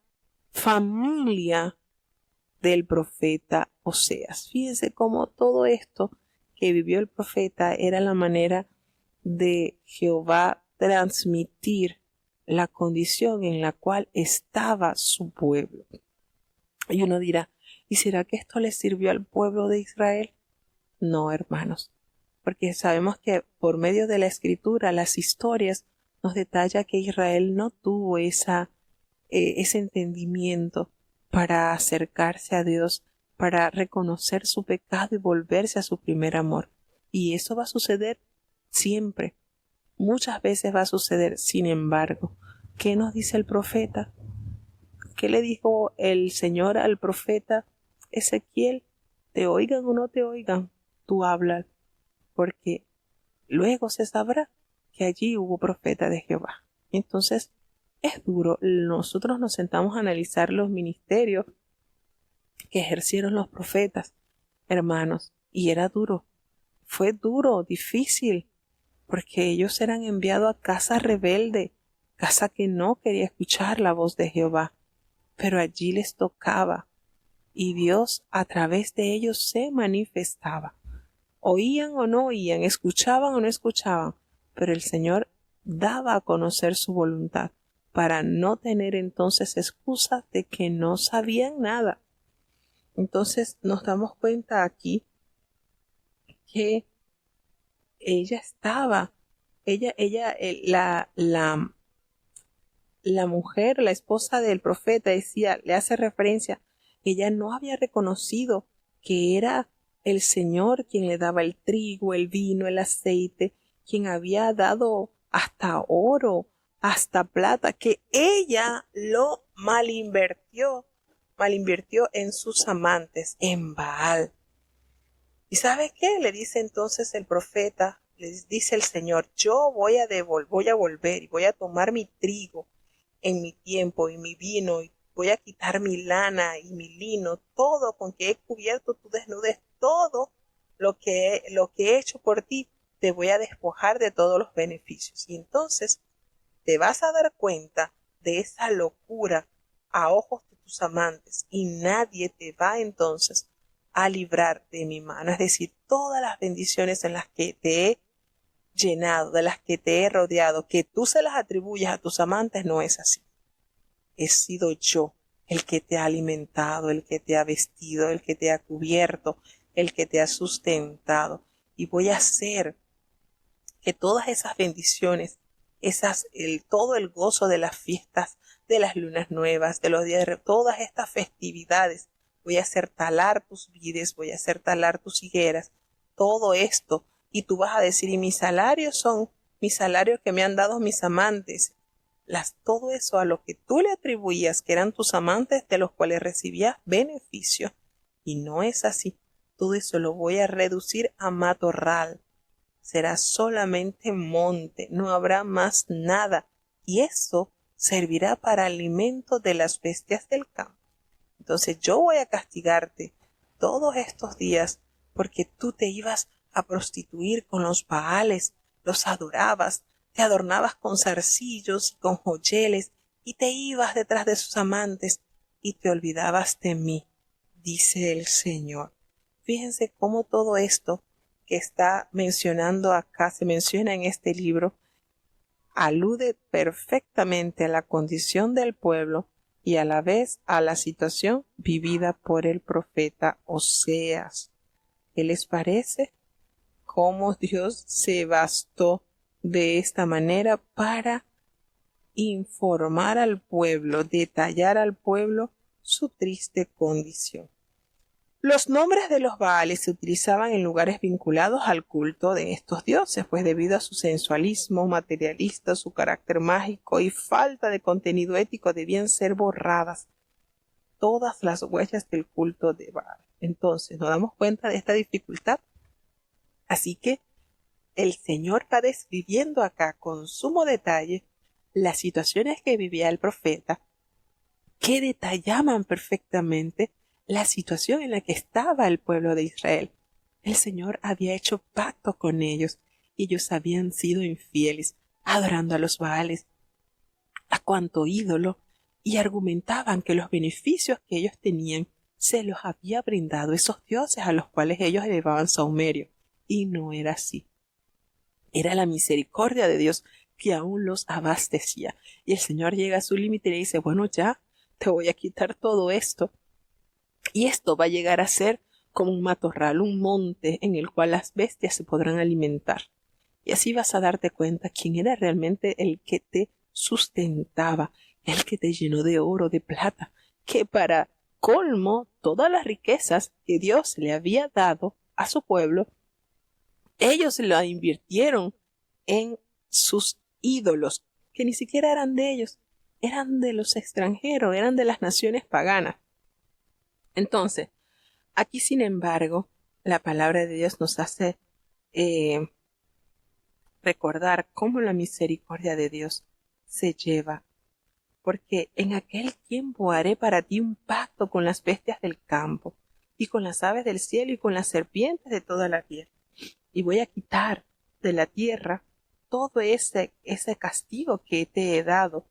familia del profeta Oseas. Fíjense cómo todo esto que vivió el profeta era la manera de Jehová transmitir la condición en la cual estaba su pueblo. Y uno dirá, ¿y será que esto le sirvió al pueblo de Israel? No, hermanos, porque sabemos que por medio de la escritura, las historias nos detalla que Israel no tuvo ese entendimiento para acercarse a Dios, para reconocer su pecado y volverse a su primer amor. Y eso va a suceder siempre. Muchas veces va a suceder. Sin embargo, ¿qué nos dice el profeta? ¿Qué le dijo el Señor al profeta Ezequiel? Te oigan o no te oigan, tú hablas, porque luego se sabrá que allí hubo profeta de Jehová. Entonces, es duro. Nosotros nos sentamos a analizar los ministerios que ejercieron los profetas, hermanos, y era duro. Fue duro, difícil, porque ellos eran enviados a casa rebelde, casa que no quería escuchar la voz de Jehová, pero allí les tocaba, y Dios a través de ellos se manifestaba. Oían o no oían, escuchaban o no escuchaban, pero el Señor daba a conocer su voluntad para no tener entonces excusa de que no sabían nada. Entonces nos damos cuenta aquí que la mujer, la esposa del profeta, le hace referencia, ella no había reconocido que era el Señor quien le daba el trigo, el vino, el aceite, quien había dado hasta oro, hasta plata, que ella lo malinvirtió en sus amantes, en Baal. ¿Y sabe qué? Le dice entonces el profeta, le dice el Señor, yo voy a volver y voy a tomar mi trigo en mi tiempo y mi vino y voy a quitar mi lana y mi lino, todo con que he cubierto tu desnudez, todo lo que he hecho por ti, te voy a despojar de todos los beneficios. Y entonces te vas a dar cuenta de esa locura a ojos de tus amantes y nadie te va entonces a librar de mi mano. Es decir, todas las bendiciones en las que te he llenado, de las que te he rodeado, que tú se las atribuyas a tus amantes, no es así. He sido yo el que te ha alimentado, el que te ha vestido, el que te ha cubierto, el que te ha sustentado. Y voy a hacer que todas esas bendiciones, todo el gozo de las fiestas, de las lunas nuevas, de los días de todas estas festividades, voy a hacer talar tus vides, voy a hacer talar tus higueras, todo esto. Y tú vas a decir, y mis salarios que me han dado mis amantes. Todo eso a lo que tú le atribuías que eran tus amantes, de los cuales recibías beneficio. Y no es así. Todo eso lo voy a reducir a matorral. Será solamente monte, no habrá más nada. Y eso servirá para alimento de las bestias del campo. Entonces yo voy a castigarte todos estos días porque tú te ibas a prostituir con los Baales, los adorabas, te adornabas con zarcillos y con joyeles y te ibas detrás de sus amantes y te olvidabas de mí, dice el Señor. Fíjense cómo todo esto que está mencionando acá, se menciona en este libro, alude perfectamente a la condición del pueblo y a la vez a la situación vivida por el profeta Oseas. ¿Qué les parece? Cómo Dios se bastó de esta manera para informar al pueblo, detallar al pueblo su triste condición. Los nombres de los Baales se utilizaban en lugares vinculados al culto de estos dioses, pues debido a su sensualismo materialista, su carácter mágico y falta de contenido ético debían ser borradas todas las huellas del culto de Baal. Entonces nos damos cuenta de esta dificultad. Así que el Señor va describiendo acá con sumo detalle las situaciones que vivía el profeta, que detallaban perfectamente la situación en la que estaba el pueblo de Israel. El Señor había hecho pacto con ellos y ellos habían sido infieles, adorando a los Baales, a cuanto ídolo, y argumentaban que los beneficios que ellos tenían se los había brindado esos dioses a los cuales ellos elevaban saumerio. Y no era así. Era la misericordia de Dios que aún los abastecía. Y el Señor llega a su límite y le dice, bueno, ya, te voy a quitar todo esto. Y esto va a llegar a ser como un matorral, un monte en el cual las bestias se podrán alimentar. Y así vas a darte cuenta quién era realmente el que te sustentaba, el que te llenó de oro, de plata, que para colmo todas las riquezas que Dios le había dado a su pueblo, ellos la invirtieron en sus ídolos, que ni siquiera eran de ellos, eran de los extranjeros, eran de las naciones paganas. Entonces, aquí sin embargo, la palabra de Dios nos hace recordar cómo la misericordia de Dios se lleva, porque en aquel tiempo haré para ti un pacto con las bestias del campo, y con las aves del cielo, y con las serpientes de toda la tierra, y voy a quitar de la tierra todo ese castigo que te he dado,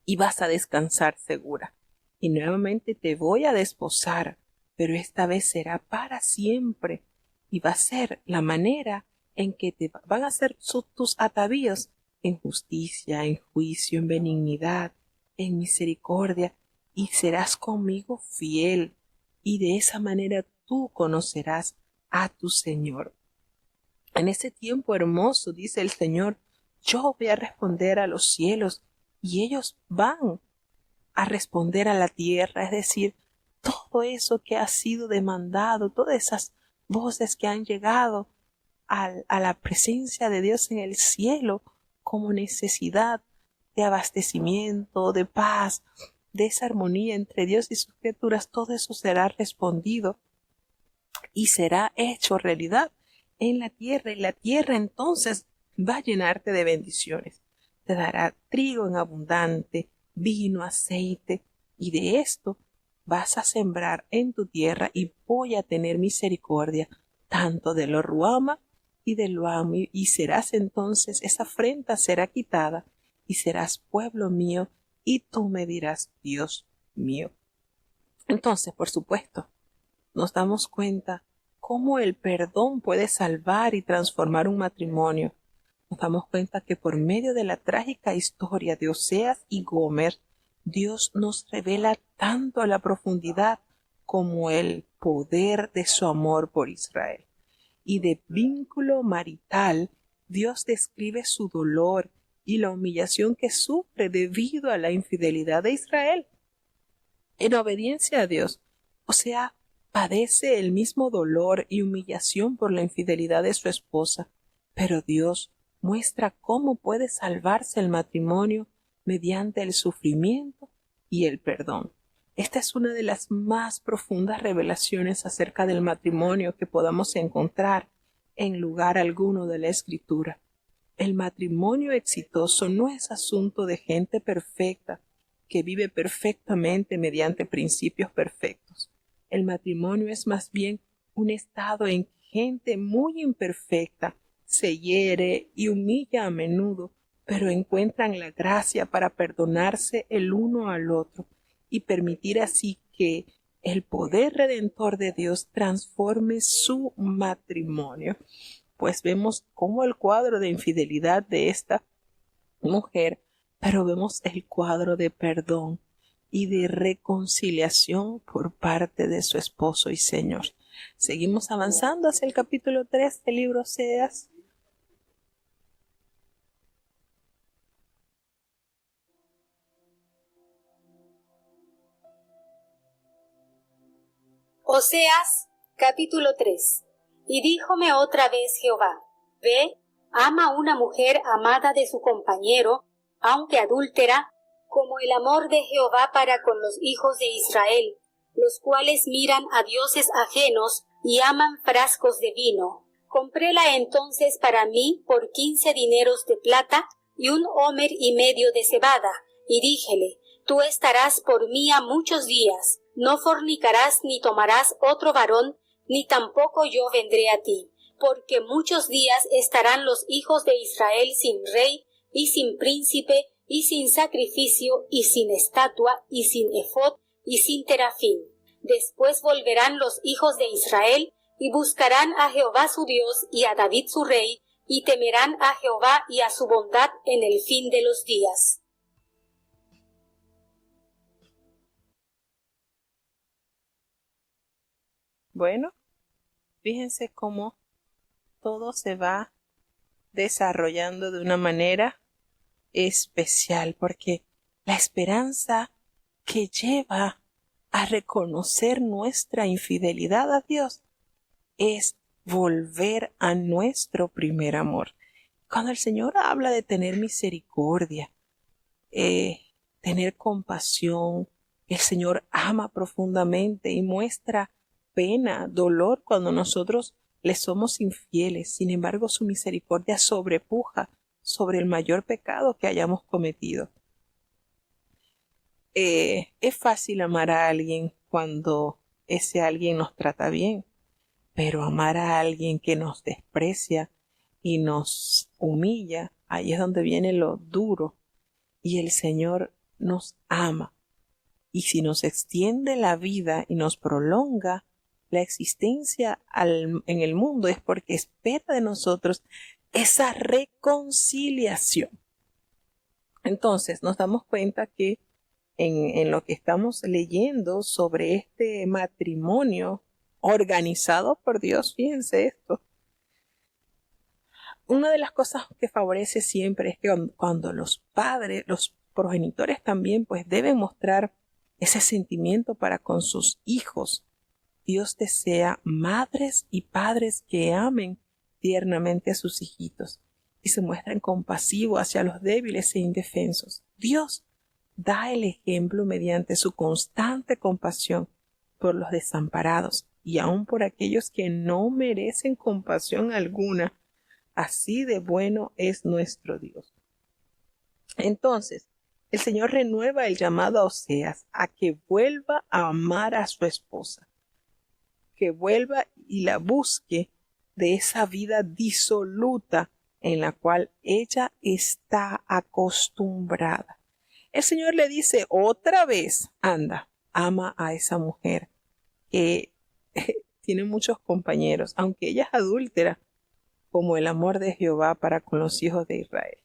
y vas a descansar segura. Y nuevamente te voy a desposar, pero esta vez será para siempre, y va a ser la manera en que te van a ser tus atavíos en justicia, en juicio, en benignidad, en misericordia, y serás conmigo fiel, y de esa manera tú conocerás a tu Señor. En ese tiempo hermoso, dice el Señor, yo voy a responder a los cielos, y ellos van a responder a la tierra, es decir, todo eso que ha sido demandado, todas esas voces que han llegado a la presencia de Dios en el cielo como necesidad de abastecimiento, de paz, de esa armonía entre Dios y sus criaturas, todo eso será respondido y será hecho realidad en la tierra, y la tierra entonces va a llenarte de bendiciones. Te dará trigo en abundante, vino, aceite, y de esto vas a sembrar en tu tierra, y voy a tener misericordia tanto de lo ruama y de lo ami, y serás entonces, esa afrenta será quitada, y serás pueblo mío, y tú me dirás Dios mío. Entonces, por supuesto, nos damos cuenta cómo el perdón puede salvar y transformar un matrimonio. Nos damos cuenta que por medio de la trágica historia de Oseas y Gomer, Dios nos revela tanto la profundidad como el poder de su amor por Israel. Y de vínculo marital, Dios describe su dolor y la humillación que sufre debido a la infidelidad de Israel. En obediencia a Dios, padece el mismo dolor y humillación por la infidelidad de su esposa, pero Dios muestra cómo puede salvarse el matrimonio mediante el sufrimiento y el perdón. Esta es una de las más profundas revelaciones acerca del matrimonio que podamos encontrar en lugar alguno de la Escritura. El matrimonio exitoso no es asunto de gente perfecta que vive perfectamente mediante principios perfectos. El matrimonio es más bien un estado en que gente muy imperfecta se hiere y humilla a menudo, pero encuentran la gracia para perdonarse el uno al otro y permitir así que el poder redentor de Dios transforme su matrimonio. Pues vemos cómo el cuadro de infidelidad de esta mujer, pero vemos el cuadro de perdón y de reconciliación por parte de su esposo y Señor. Seguimos avanzando hacia el capítulo 3 del libro Oseas. Oseas, capítulo 3. Y díjome otra vez Jehová, ve, ama a una mujer amada de su compañero, aunque adúltera, como el amor de Jehová para con los hijos de Israel, los cuales miran a dioses ajenos y aman frascos de vino. Compréla entonces para mí por 15 dineros de plata y 1 homer y medio de cebada, y díjele, tú estarás por mía muchos días, No fornicarás ni tomarás otro varón, ni tampoco yo vendré a ti, porque muchos días estarán los hijos de Israel sin rey, y sin príncipe, y sin sacrificio, y sin estatua, y sin ephod, y sin terafín. Después volverán los hijos de Israel, y buscarán a Jehová su Dios, y a David su rey, y temerán a Jehová y a su bondad en el fin de los días. Bueno, fíjense cómo todo se va desarrollando de una manera especial, porque la esperanza que lleva a reconocer nuestra infidelidad a Dios es volver a nuestro primer amor. Cuando el Señor habla de tener misericordia, tener compasión, el Señor ama profundamente y muestra pena, dolor cuando nosotros le somos infieles. Sin embargo, su misericordia sobrepuja sobre el mayor pecado que hayamos cometido. Es fácil amar a alguien cuando ese alguien nos trata bien, pero amar a alguien que nos desprecia y nos humilla, ahí es donde viene lo duro. Y el Señor nos ama. Y si nos extiende la vida y nos prolonga la existencia en el mundo, es porque espera de nosotros esa reconciliación. Entonces nos damos cuenta que en lo que estamos leyendo sobre este matrimonio organizado por Dios, fíjense esto, una de las cosas que favorece siempre es que cuando los padres, los progenitores también, pues deben mostrar ese sentimiento para con sus hijos. Dios desea madres y padres que amen tiernamente a sus hijitos y se muestren compasivos hacia los débiles e indefensos. Dios da el ejemplo mediante su constante compasión por los desamparados y aun por aquellos que no merecen compasión alguna. Así de bueno es nuestro Dios. Entonces, el Señor renueva el llamado a Oseas a que vuelva a amar a su esposa, que vuelva y la busque de esa vida disoluta en la cual ella está acostumbrada. El Señor le dice otra vez, anda, ama a esa mujer que tiene muchos compañeros, aunque ella es adúltera, como el amor de Jehová para con los hijos de Israel,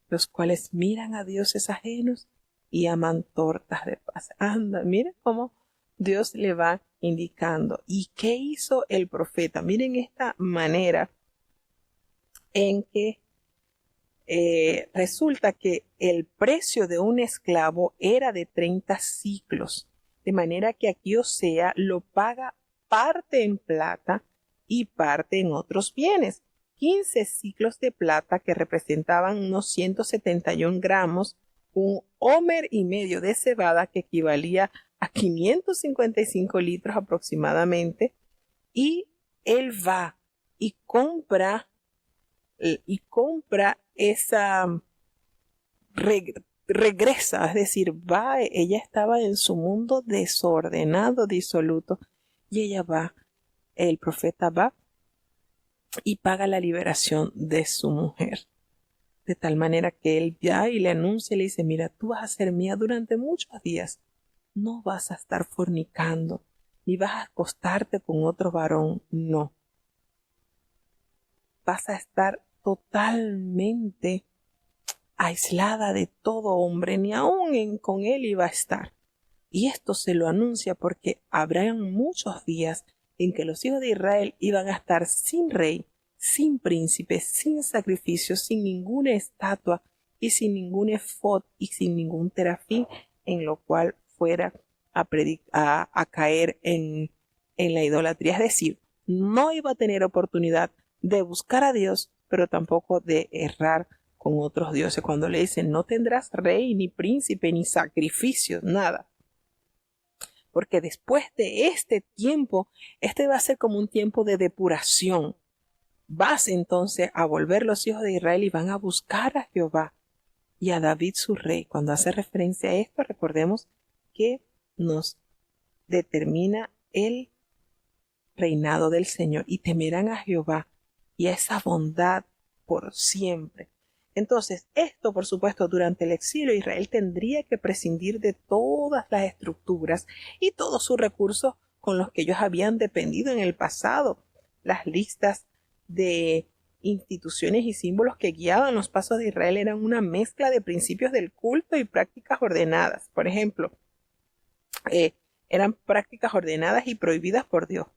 los cuales miran a dioses ajenos y aman tortas de paz. Anda, miren cómo Dios le va indicando. ¿Y qué hizo el profeta? Miren esta manera en que resulta que el precio de un esclavo era de 30 siclos, de manera que aquí Osea lo paga parte en plata y parte en otros bienes. 15 ciclos de plata, que representaban unos 171 gramos, un homer y medio de cebada, que equivalía a 555 litros aproximadamente, y él va y compra esa, regresa, es decir, va, ella estaba en su mundo desordenado, disoluto, y ella va, el profeta va y paga la liberación de su mujer. De tal manera que él va y le anuncia y le dice, mira, tú vas a ser mía durante muchos días. No vas a estar fornicando, ni vas a acostarte con otro varón, no. Vas a estar totalmente aislada de todo hombre, ni aún con él iba a estar. Y esto se lo anuncia porque habrán muchos días en que los hijos de Israel iban a estar sin rey, sin príncipe, sin sacrificio, sin ninguna estatua y sin ningún efod y sin ningún terafín en lo cual fuera a caer en la idolatría. Es decir, no iba a tener oportunidad de buscar a Dios, pero tampoco de errar con otros dioses. Cuando le dicen, no tendrás rey, ni príncipe, ni sacrificio, nada. Porque después de este tiempo, este va a ser como un tiempo de depuración. Vas entonces a volver los hijos de Israel y van a buscar a Jehová y a David su rey. Cuando hace referencia a esto, recordemos que nos determina el reinado del Señor, y temerán a Jehová y a esa bondad por siempre. Entonces, esto, por supuesto, durante el exilio, Israel tendría que prescindir de todas las estructuras y todos sus recursos con los que ellos habían dependido en el pasado. Las listas de instituciones y símbolos que guiaban los pasos de Israel eran una mezcla de principios del culto y prácticas ordenadas. Por ejemplo, eran prácticas ordenadas y prohibidas por Dios,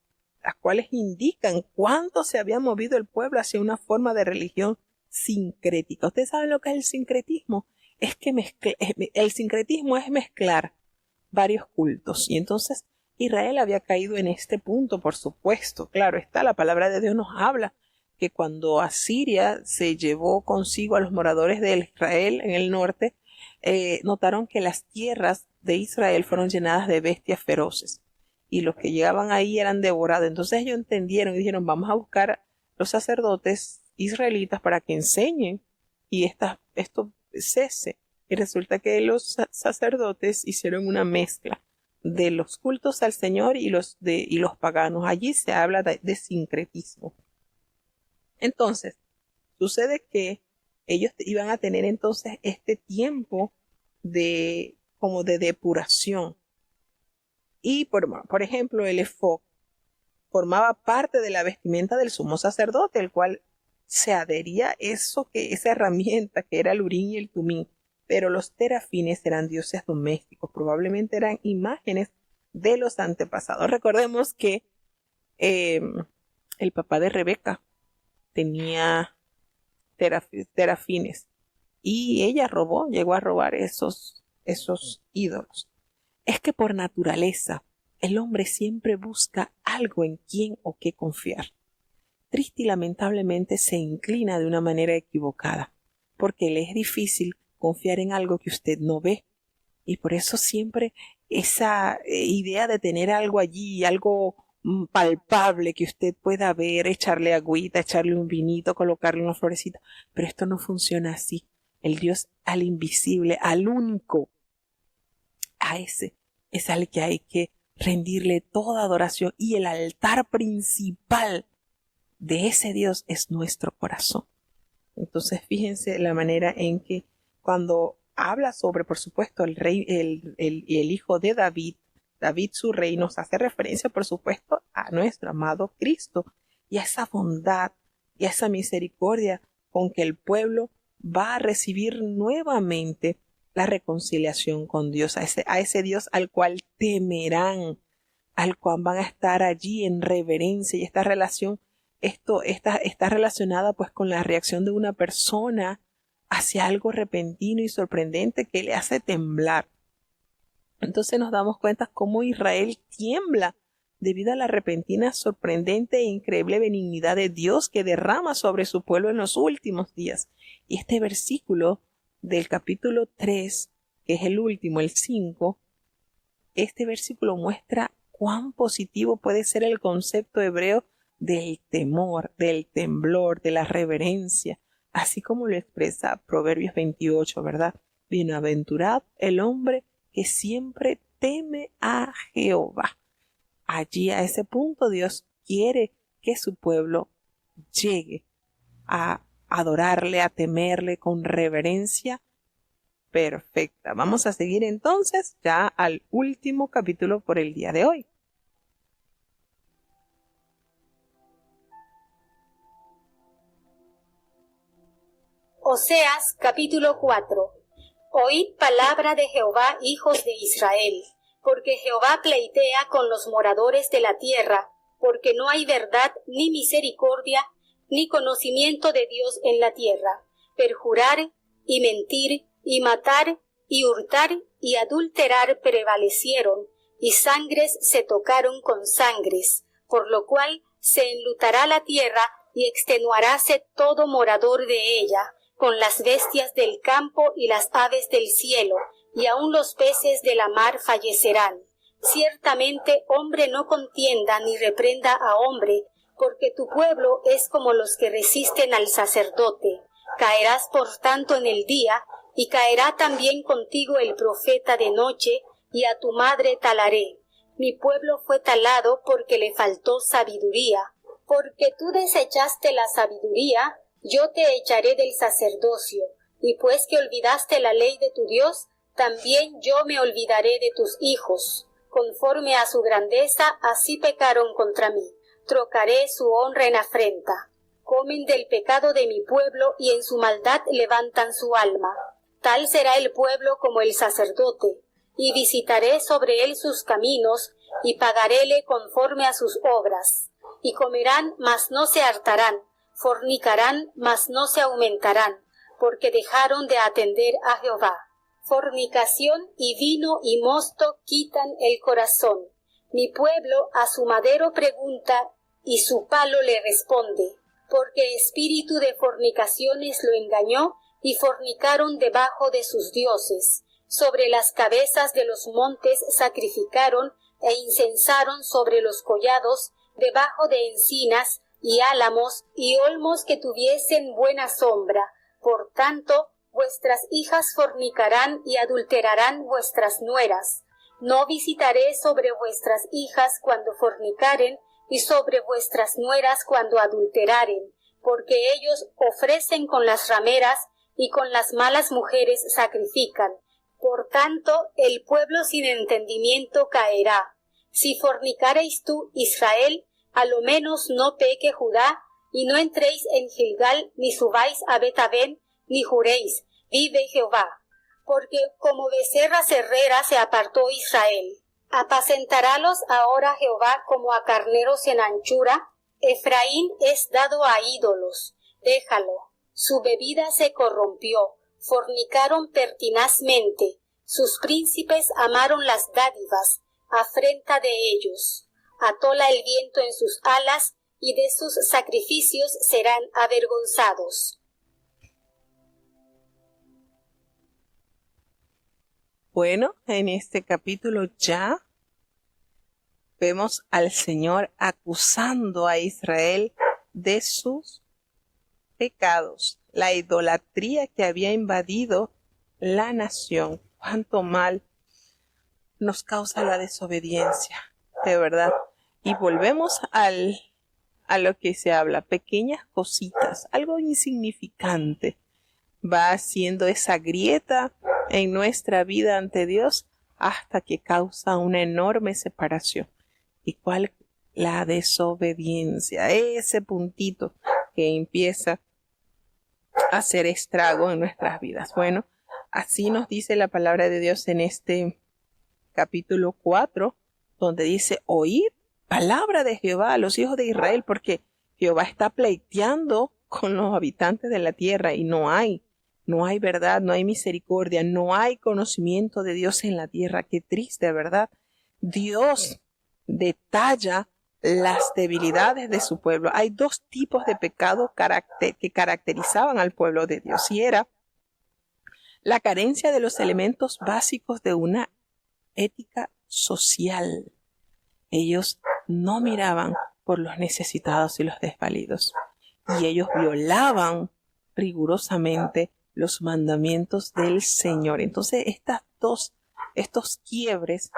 las cuales indican cuánto se había movido el pueblo hacia una forma de religión sincrética. ¿Ustedes saben lo que es el sincretismo? Es que el sincretismo es mezclar varios cultos. Y entonces Israel había caído en este punto, por supuesto. Claro está, la palabra de Dios nos habla que cuando Asiria se llevó consigo a los moradores de Israel en el norte, notaron que las tierras de Israel fueron llenadas de bestias feroces y los que llegaban ahí eran devorados. Entonces ellos entendieron y dijeron, vamos a buscar los sacerdotes israelitas para que enseñen y esto cese. Y resulta que los sacerdotes hicieron una mezcla de los cultos al Señor y los paganos. Allí se habla de sincretismo. Entonces, sucede que ellos iban a tener entonces este tiempo como de depuración. Y por ejemplo, el efod formaba parte de la vestimenta del sumo sacerdote, el cual se adhería esa herramienta que era el urín y el tumín. Pero los terafines eran dioses domésticos, probablemente eran imágenes de los antepasados. Recordemos que el papá de Rebeca tenía terafines y ella llegó a robar esos ídolos. Es que por naturaleza el hombre siempre busca algo en quién o qué confiar. Triste y lamentablemente se inclina de una manera equivocada, porque le es difícil confiar en algo que usted no ve. Y por eso siempre esa idea de tener algo allí, algo palpable que usted pueda ver, echarle agüita, echarle un vinito, colocarle una florecita. Pero esto no funciona así. El Dios al invisible, al único, a ese es al que hay que rendirle toda adoración, y el altar principal de ese Dios es nuestro corazón. Entonces fíjense la manera en que cuando habla sobre, por supuesto, el rey, el hijo de David su rey, nos hace referencia, por supuesto, a nuestro amado Cristo y a esa bondad y a esa misericordia con que el pueblo va a recibir nuevamente la reconciliación con Dios, a ese Dios al cual temerán, al cual van a estar allí en reverencia. Y esta relación, está relacionada pues con la reacción de una persona hacia algo repentino y sorprendente que le hace temblar. Entonces nos damos cuenta cómo Israel tiembla debido a la repentina, sorprendente e increíble benignidad de Dios que derrama sobre su pueblo en los últimos días. Y este versículo del capítulo 3, que es el último, el 5, este versículo muestra cuán positivo puede ser el concepto hebreo del temor, del temblor, de la reverencia, así como lo expresa Proverbios 28, ¿verdad? Bienaventurado el hombre que siempre teme a Jehová. Allí, a ese punto, Dios quiere que su pueblo llegue a adorarle, a temerle con reverencia perfecta. Vamos a seguir entonces ya al último capítulo por el día de hoy. Oseas capítulo 4. Oíd palabra de Jehová, hijos de Israel, porque Jehová pleitea con los moradores de la tierra, porque no hay verdad ni misericordia ni conocimiento de Dios en la tierra. Perjurar y mentir y matar y hurtar y adulterar prevalecieron, y sangres se tocaron con sangres, por lo cual se enlutará la tierra y extenuaráse todo morador de ella, con las bestias del campo y las aves del cielo, y aun los peces de la mar fallecerán. Ciertamente hombre no contienda ni reprenda a hombre, porque tu pueblo es como los que resisten al sacerdote. Caerás por tanto en el día, y caerá también contigo el profeta de noche, y a tu madre talaré. Mi pueblo fue talado porque le faltó sabiduría. Porque tú desechaste la sabiduría, yo te echaré del sacerdocio. Y pues que olvidaste la ley de tu Dios, también yo me olvidaré de tus hijos. Conforme a su grandeza, así pecaron contra mí. Trocaré su honra en afrenta. Comen del pecado de mi pueblo y en su maldad levantan su alma. Tal será el pueblo como el sacerdote, y visitaré sobre él sus caminos, y pagaréle conforme a sus obras. Y comerán, mas no se hartarán, fornicarán, mas no se aumentarán, porque dejaron de atender a Jehová. Fornicación y vino y mosto quitan el corazón. Mi pueblo a su madero pregunta, y su palo le responde, porque espíritu de fornicaciones lo engañó, y fornicaron debajo de sus dioses. Sobre las cabezas de los montes sacrificaron, e incensaron sobre los collados, debajo de encinas, y álamos, y olmos que tuviesen buena sombra. Por tanto, vuestras hijas fornicarán y adulterarán vuestras nueras. No visitaré sobre vuestras hijas cuando fornicaren, y sobre vuestras nueras cuando adulteraren, porque ellos ofrecen con las rameras, y con las malas mujeres sacrifican. Por tanto, el pueblo sin entendimiento caerá. Si fornicareis tú, Israel, a lo menos no peque Judá, y no entréis en Gilgal, ni subáis a Bet-aven, ni juréis, vive Jehová. Porque como becerra cerrera se apartó Israel. ¿Apacentarálos ahora Jehová como a carneros en anchura? Efraín es dado a ídolos, déjalo. Su bebida se corrompió, fornicaron pertinazmente, sus príncipes amaron las dádivas, afrenta de ellos. Atóla el viento en sus alas, y de sus sacrificios serán avergonzados. Bueno, en este capítulo ya vemos al Señor acusando a Israel de sus pecados, la idolatría que había invadido la nación. Cuánto mal nos causa la desobediencia, de verdad. Y volvemos a lo que se habla, pequeñas cositas, algo insignificante, va haciendo esa grieta en nuestra vida ante Dios hasta que causa una enorme separación. ¿Y cuál? La desobediencia, ese puntito que empieza a hacer estrago en nuestras vidas. Bueno, así nos dice la palabra de Dios en este capítulo 4, donde dice, oíd palabra de Jehová a los hijos de Israel, porque Jehová está pleiteando con los habitantes de la tierra y no hay verdad, no hay misericordia, no hay conocimiento de Dios en la tierra. Qué triste, ¿verdad? Dios detalla las debilidades de su pueblo. Hay dos tipos de pecado que caracterizaban al pueblo de Dios, y era la carencia de los elementos básicos de una ética social. Ellos no miraban por los necesitados y los desvalidos, y ellos violaban rigurosamente los mandamientos del Señor. Entonces estos quiebres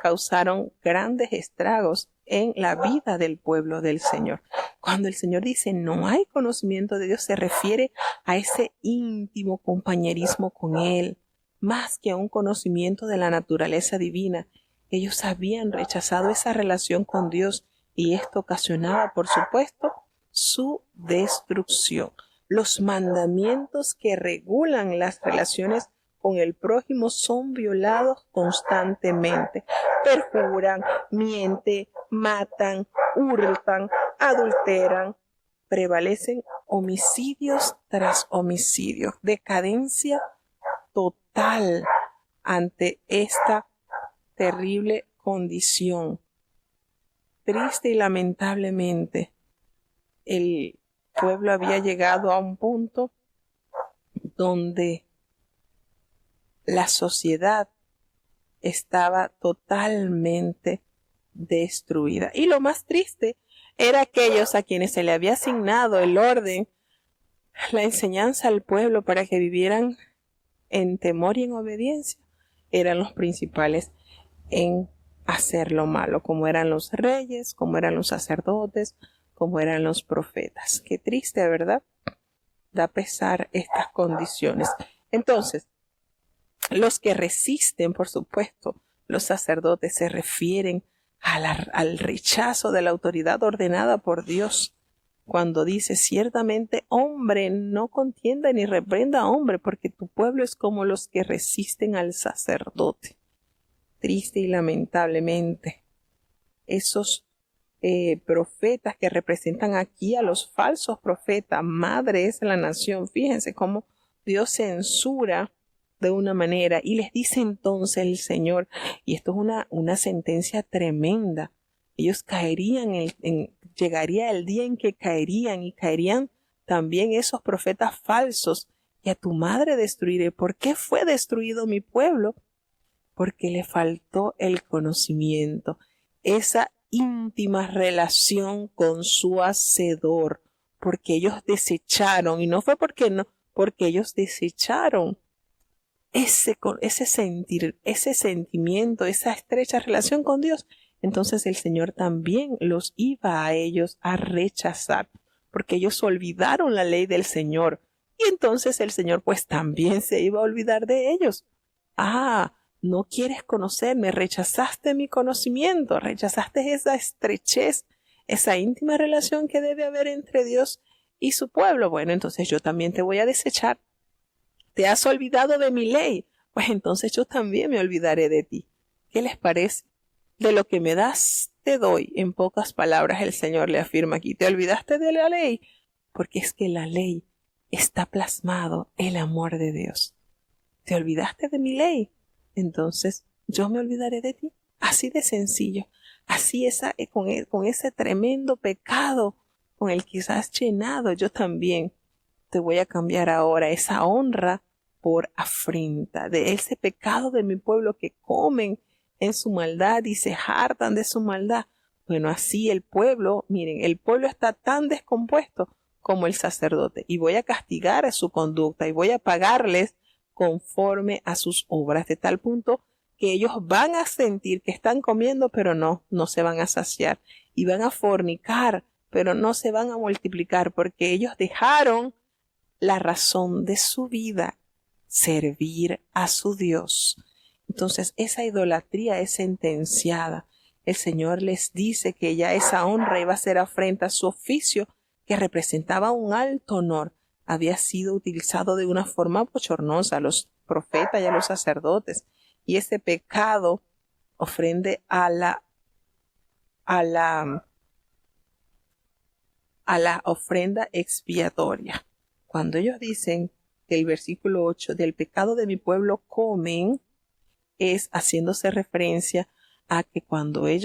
causaron grandes estragos en la vida del pueblo del Señor. Cuando el Señor dice no hay conocimiento de Dios, se refiere a ese íntimo compañerismo con Él, más que a un conocimiento de la naturaleza divina. Ellos habían rechazado esa relación con Dios, y esto ocasionaba, por supuesto, su destrucción. Los mandamientos que regulan las relaciones con el prójimo son violados constantemente. Perjuran, mienten, matan, hurtan, adulteran. Prevalecen homicidios tras homicidios. Decadencia total ante esta terrible condición. Triste y lamentablemente, el pueblo había llegado a un punto donde la sociedad estaba totalmente destruida. Y lo más triste era aquellos a quienes se le había asignado el orden, la enseñanza al pueblo para que vivieran en temor y en obediencia, eran los principales en hacer lo malo, como eran los reyes, como eran los sacerdotes, como eran los profetas. Qué triste, ¿verdad? Da pesar estas condiciones. Entonces, los que resisten, por supuesto, los sacerdotes se refieren al rechazo de la autoridad ordenada por Dios. Cuando dice, ciertamente hombre no contienda ni reprenda a hombre, porque tu pueblo es como los que resisten al sacerdote. Triste y lamentablemente, esos profetas que representan aquí a los falsos profetas, madres de la nación, fíjense cómo Dios censura de una manera y les dice entonces el Señor, y esto es una sentencia tremenda, ellos caerían, llegaría el día en que caerían y caerían también esos profetas falsos, y a tu madre destruiré. ¿Por qué fue destruido mi pueblo? Porque le faltó el conocimiento, esa íntima relación con su Hacedor, porque ellos desecharon, y no fue porque no, porque ellos desecharon ese sentimiento, esa estrecha relación con Dios. Entonces el Señor también los iba a ellos a rechazar, porque ellos olvidaron la ley del Señor, y entonces el Señor pues también se iba a olvidar de ellos. No quieres conocerme, rechazaste mi conocimiento, rechazaste esa estrechez, esa íntima relación que debe haber entre Dios y su pueblo. Bueno, entonces yo también te voy a desechar. ¿Te has olvidado de mi ley? Pues entonces yo también me olvidaré de ti. ¿Qué les parece? De lo que me das, te doy. En pocas palabras el Señor le afirma aquí. ¿Te olvidaste de la ley? Porque es que la ley está plasmado el amor de Dios. ¿Te olvidaste de mi ley? Entonces yo me olvidaré de ti. Así de sencillo. Así con ese tremendo pecado con el que has llenado, yo también te voy a cambiar ahora esa honra por afrenta, de ese pecado de mi pueblo que comen en su maldad y se hartan de su maldad. Bueno, así el pueblo, miren, el pueblo está tan descompuesto como el sacerdote, y voy a castigar a su conducta y voy a pagarles conforme a sus obras, de tal punto que ellos van a sentir que están comiendo, pero no se van a saciar, y van a fornicar, pero no se van a multiplicar, porque ellos dejaron la razón de su vida, servir a su Dios. Entonces esa idolatría es sentenciada. El Señor les dice que ya esa honra iba a ser afrenta a su oficio, que representaba un alto honor, había sido utilizado de una forma bochornosa a los profetas y a los sacerdotes, y ese pecado ofrende a la ofrenda expiatoria. Cuando ellos dicen que el versículo 8 del pecado de mi pueblo comen, es haciéndose referencia a que cuando el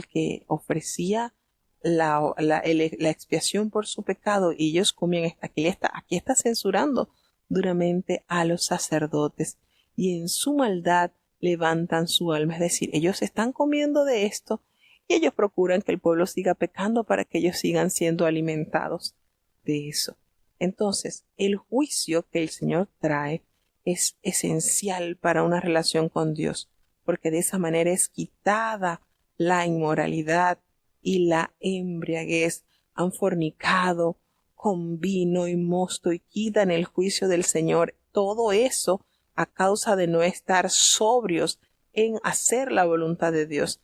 que ofrecía la expiación por su pecado y ellos comían, aquí está censurando duramente a los sacerdotes, y en su maldad levantan su alma, es decir, ellos están comiendo de esto y ellos procuran que el pueblo siga pecando para que ellos sigan siendo alimentados de eso. Entonces, el juicio que el Señor trae es esencial para una relación con Dios, porque de esa manera es quitada la inmoralidad y la embriaguez. Han fornicado con vino y mosto y quitan el juicio del Señor. Todo eso a causa de no estar sobrios en hacer la voluntad de Dios.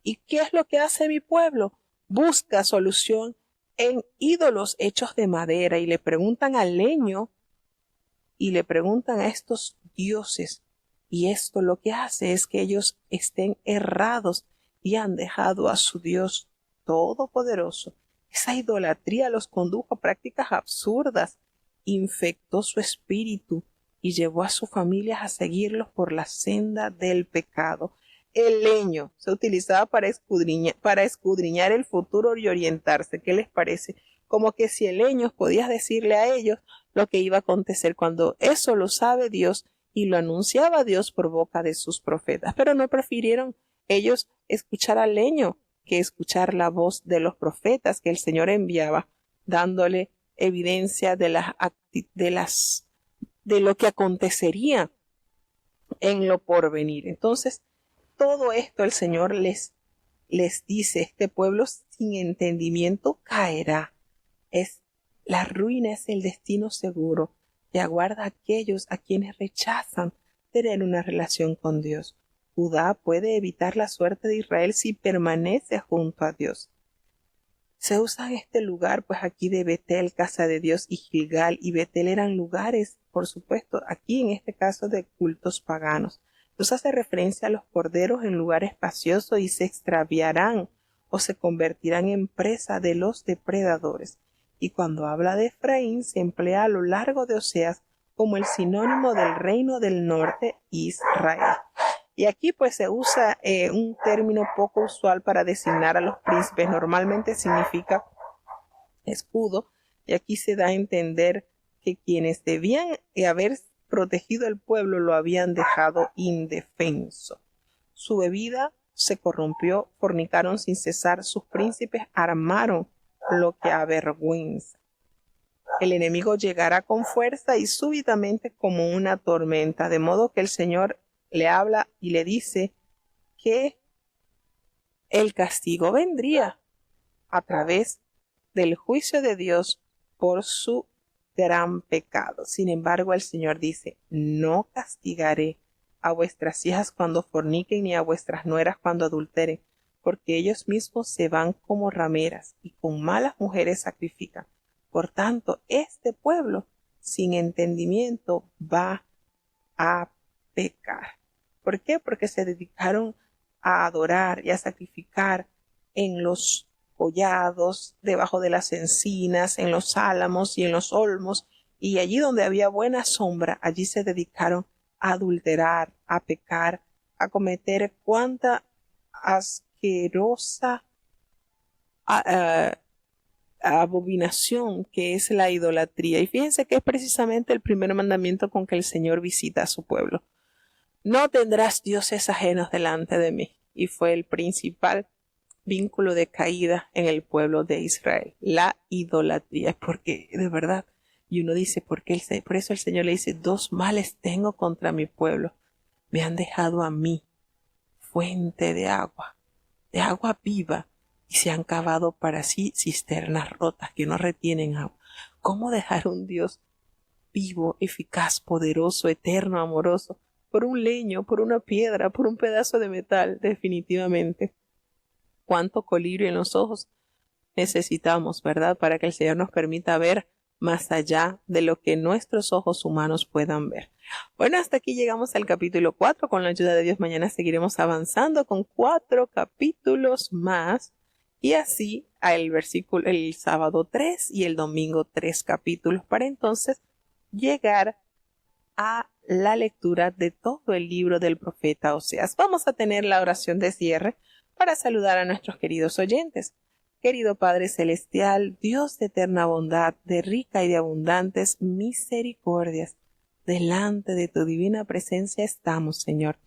¿Y qué es lo que hace mi pueblo? Busca solución en ídolos hechos de madera, y le preguntan al leño y le preguntan a estos dioses, y esto lo que hace es que ellos estén errados y han dejado a su Dios todopoderoso. Esa idolatría los condujo a prácticas absurdas, infectó su espíritu y llevó a sus familias a seguirlos por la senda del pecado. El leño se utilizaba para escudriñar el futuro y orientarse. ¿Qué les parece? Como que si el leño podías decirle a ellos lo que iba a acontecer, cuando eso lo sabe Dios y lo anunciaba Dios por boca de sus profetas. Pero no prefirieron ellos escuchar al leño que escuchar la voz de los profetas que el Señor enviaba, dándole evidencia de lo que acontecería en lo porvenir. Entonces, todo esto el Señor les dice, este pueblo sin entendimiento caerá. La ruina es el destino seguro que aguarda a aquellos a quienes rechazan tener una relación con Dios. Judá puede evitar la suerte de Israel si permanece junto a Dios. Se usa en este lugar, pues aquí de Betel, casa de Dios, y Gilgal, y Betel eran lugares, por supuesto, aquí en este caso de cultos paganos. Entonces hace referencia a los corderos en lugar espacioso y se extraviarán o se convertirán en presa de los depredadores. Y cuando habla de Efraín se emplea a lo largo de Oseas como el sinónimo del reino del norte, Israel. Y aquí pues se usa un término poco usual para designar a los príncipes. Normalmente significa escudo, y aquí se da a entender que quienes debían haber protegido al pueblo lo habían dejado indefenso. Su bebida se corrompió, fornicaron sin cesar, sus príncipes armaron lo que avergüenza. El enemigo llegará con fuerza y súbitamente como una tormenta, de modo que el Señor le habla y le dice que el castigo vendría a través del juicio de Dios por su gran pecado. Sin embargo, el Señor dice, no castigaré a vuestras hijas cuando forniquen ni a vuestras nueras cuando adulteren, porque ellos mismos se van como rameras y con malas mujeres sacrifican. Por tanto, este pueblo sin entendimiento va a pecar. ¿Por qué? Porque se dedicaron a adorar y a sacrificar en los collados, debajo de las encinas, en los álamos y en los olmos, y allí donde había buena sombra, allí se dedicaron a adulterar, a pecar, a cometer cuanta asquerosa abominación que es la idolatría. Y fíjense que es precisamente el primer mandamiento con que el Señor visita a su pueblo. No tendrás dioses ajenos delante de mí. Y fue el principal vínculo de caída en el pueblo de Israel, la idolatría. Porque de verdad, y uno dice, por eso el Señor le dice, dos males tengo contra mi pueblo. Me han dejado a mí fuente de agua viva, y se han cavado para sí cisternas rotas que no retienen agua. ¿Cómo dejar un Dios vivo, eficaz, poderoso, eterno, amoroso, por un leño, por una piedra, por un pedazo de metal? Definitivamente. Cuánto colirio en los ojos necesitamos, ¿verdad? Para que el Señor nos permita ver más allá de lo que nuestros ojos humanos puedan ver. Bueno, hasta aquí llegamos al capítulo 4. Con la ayuda de Dios, mañana seguiremos avanzando con 4 capítulos más. Y así el sábado 3 y el domingo 3 capítulos, para entonces llegar a la lectura de todo el libro del profeta Oseas. Vamos a tener la oración de cierre para saludar a nuestros queridos oyentes. Querido Padre Celestial, Dios de eterna bondad, de rica y de abundantes misericordias, delante de tu divina presencia estamos, Señor.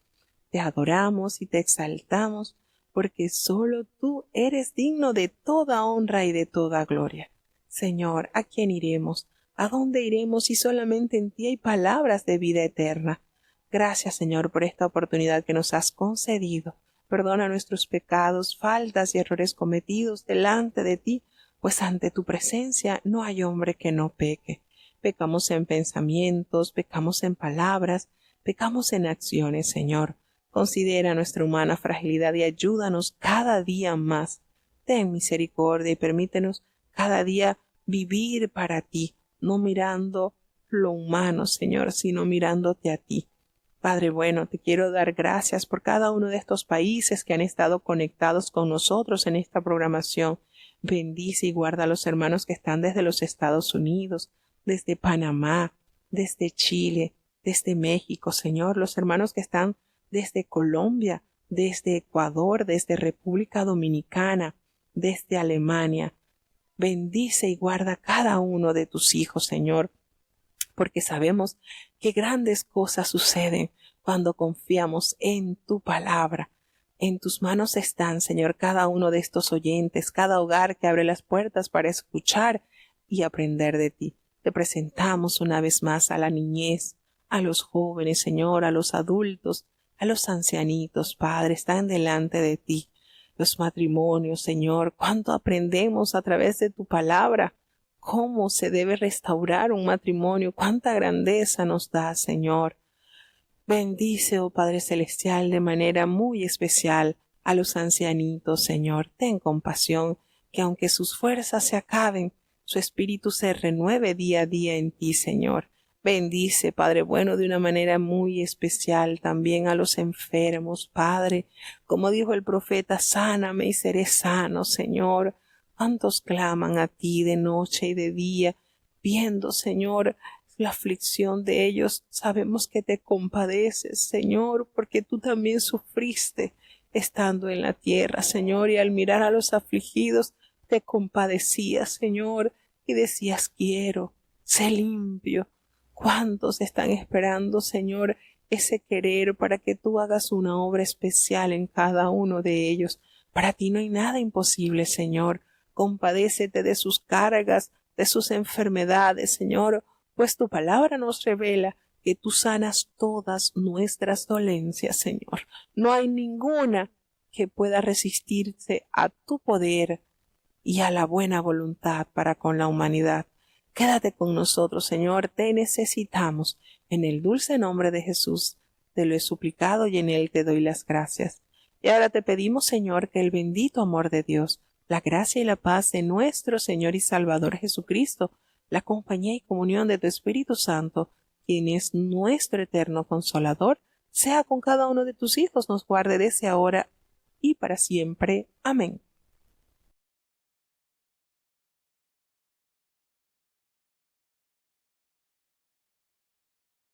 Te adoramos y te exaltamos, porque solo tú eres digno de toda honra y de toda gloria. Señor, ¿a quién iremos? ¿A dónde iremos si solamente en ti hay palabras de vida eterna? Gracias, Señor, por esta oportunidad que nos has concedido. Perdona nuestros pecados, faltas y errores cometidos delante de ti, pues ante tu presencia no hay hombre que no peque. Pecamos en pensamientos, pecamos en palabras, pecamos en acciones, Señor. Considera nuestra humana fragilidad y ayúdanos cada día más. Ten misericordia y permítenos cada día vivir para ti, no mirando lo humano, Señor, sino mirándote a ti. Padre bueno, te quiero dar gracias por cada uno de estos países que han estado conectados con nosotros en esta programación. Bendice y guarda a los hermanos que están desde los Estados Unidos, desde Panamá, desde Chile, desde México, Señor, los hermanos que están desde Colombia, desde Ecuador, desde República Dominicana, desde Alemania. Bendice y guarda cada uno de tus hijos, Señor, porque sabemos que grandes cosas suceden cuando confiamos en tu palabra. En tus manos están, Señor, cada uno de estos oyentes, cada hogar que abre las puertas para escuchar y aprender de ti. Te presentamos una vez más a la niñez, a los jóvenes, Señor, a los adultos, a los ancianitos, Padre, están delante de ti. Los matrimonios, Señor, cuánto aprendemos a través de tu palabra, cómo se debe restaurar un matrimonio, cuánta grandeza nos da, Señor. Bendice, oh Padre Celestial, de manera muy especial a los ancianitos, Señor. Ten compasión, que aunque sus fuerzas se acaben, su espíritu se renueve día a día en ti, Señor. Bendice, Padre bueno, de una manera muy especial también a los enfermos, Padre. Como dijo el profeta, sáname y seré sano, Señor. ¿Cuántos claman a ti de noche y de día, viendo, Señor, la aflicción de ellos? Sabemos que te compadeces, Señor, porque tú también sufriste estando en la tierra, Señor, y al mirar a los afligidos te compadecías, Señor, y decías, quiero, sé limpio. ¿Cuántos están esperando, Señor, ese querer para que tú hagas una obra especial en cada uno de ellos? Para ti no hay nada imposible, Señor. Compadécete de sus cargas, de sus enfermedades, Señor, pues tu palabra nos revela que tú sanas todas nuestras dolencias, Señor. No hay ninguna que pueda resistirse a tu poder y a la buena voluntad para con la humanidad. Quédate con nosotros, Señor, te necesitamos. En el dulce nombre de Jesús te lo he suplicado y en él te doy las gracias. Y ahora te pedimos, Señor, que el bendito amor de Dios, la gracia y la paz de nuestro Señor y Salvador Jesucristo, la compañía y comunión de tu Espíritu Santo, quien es nuestro eterno Consolador, sea con cada uno de tus hijos, nos guarde desde ahora y para siempre. Amén.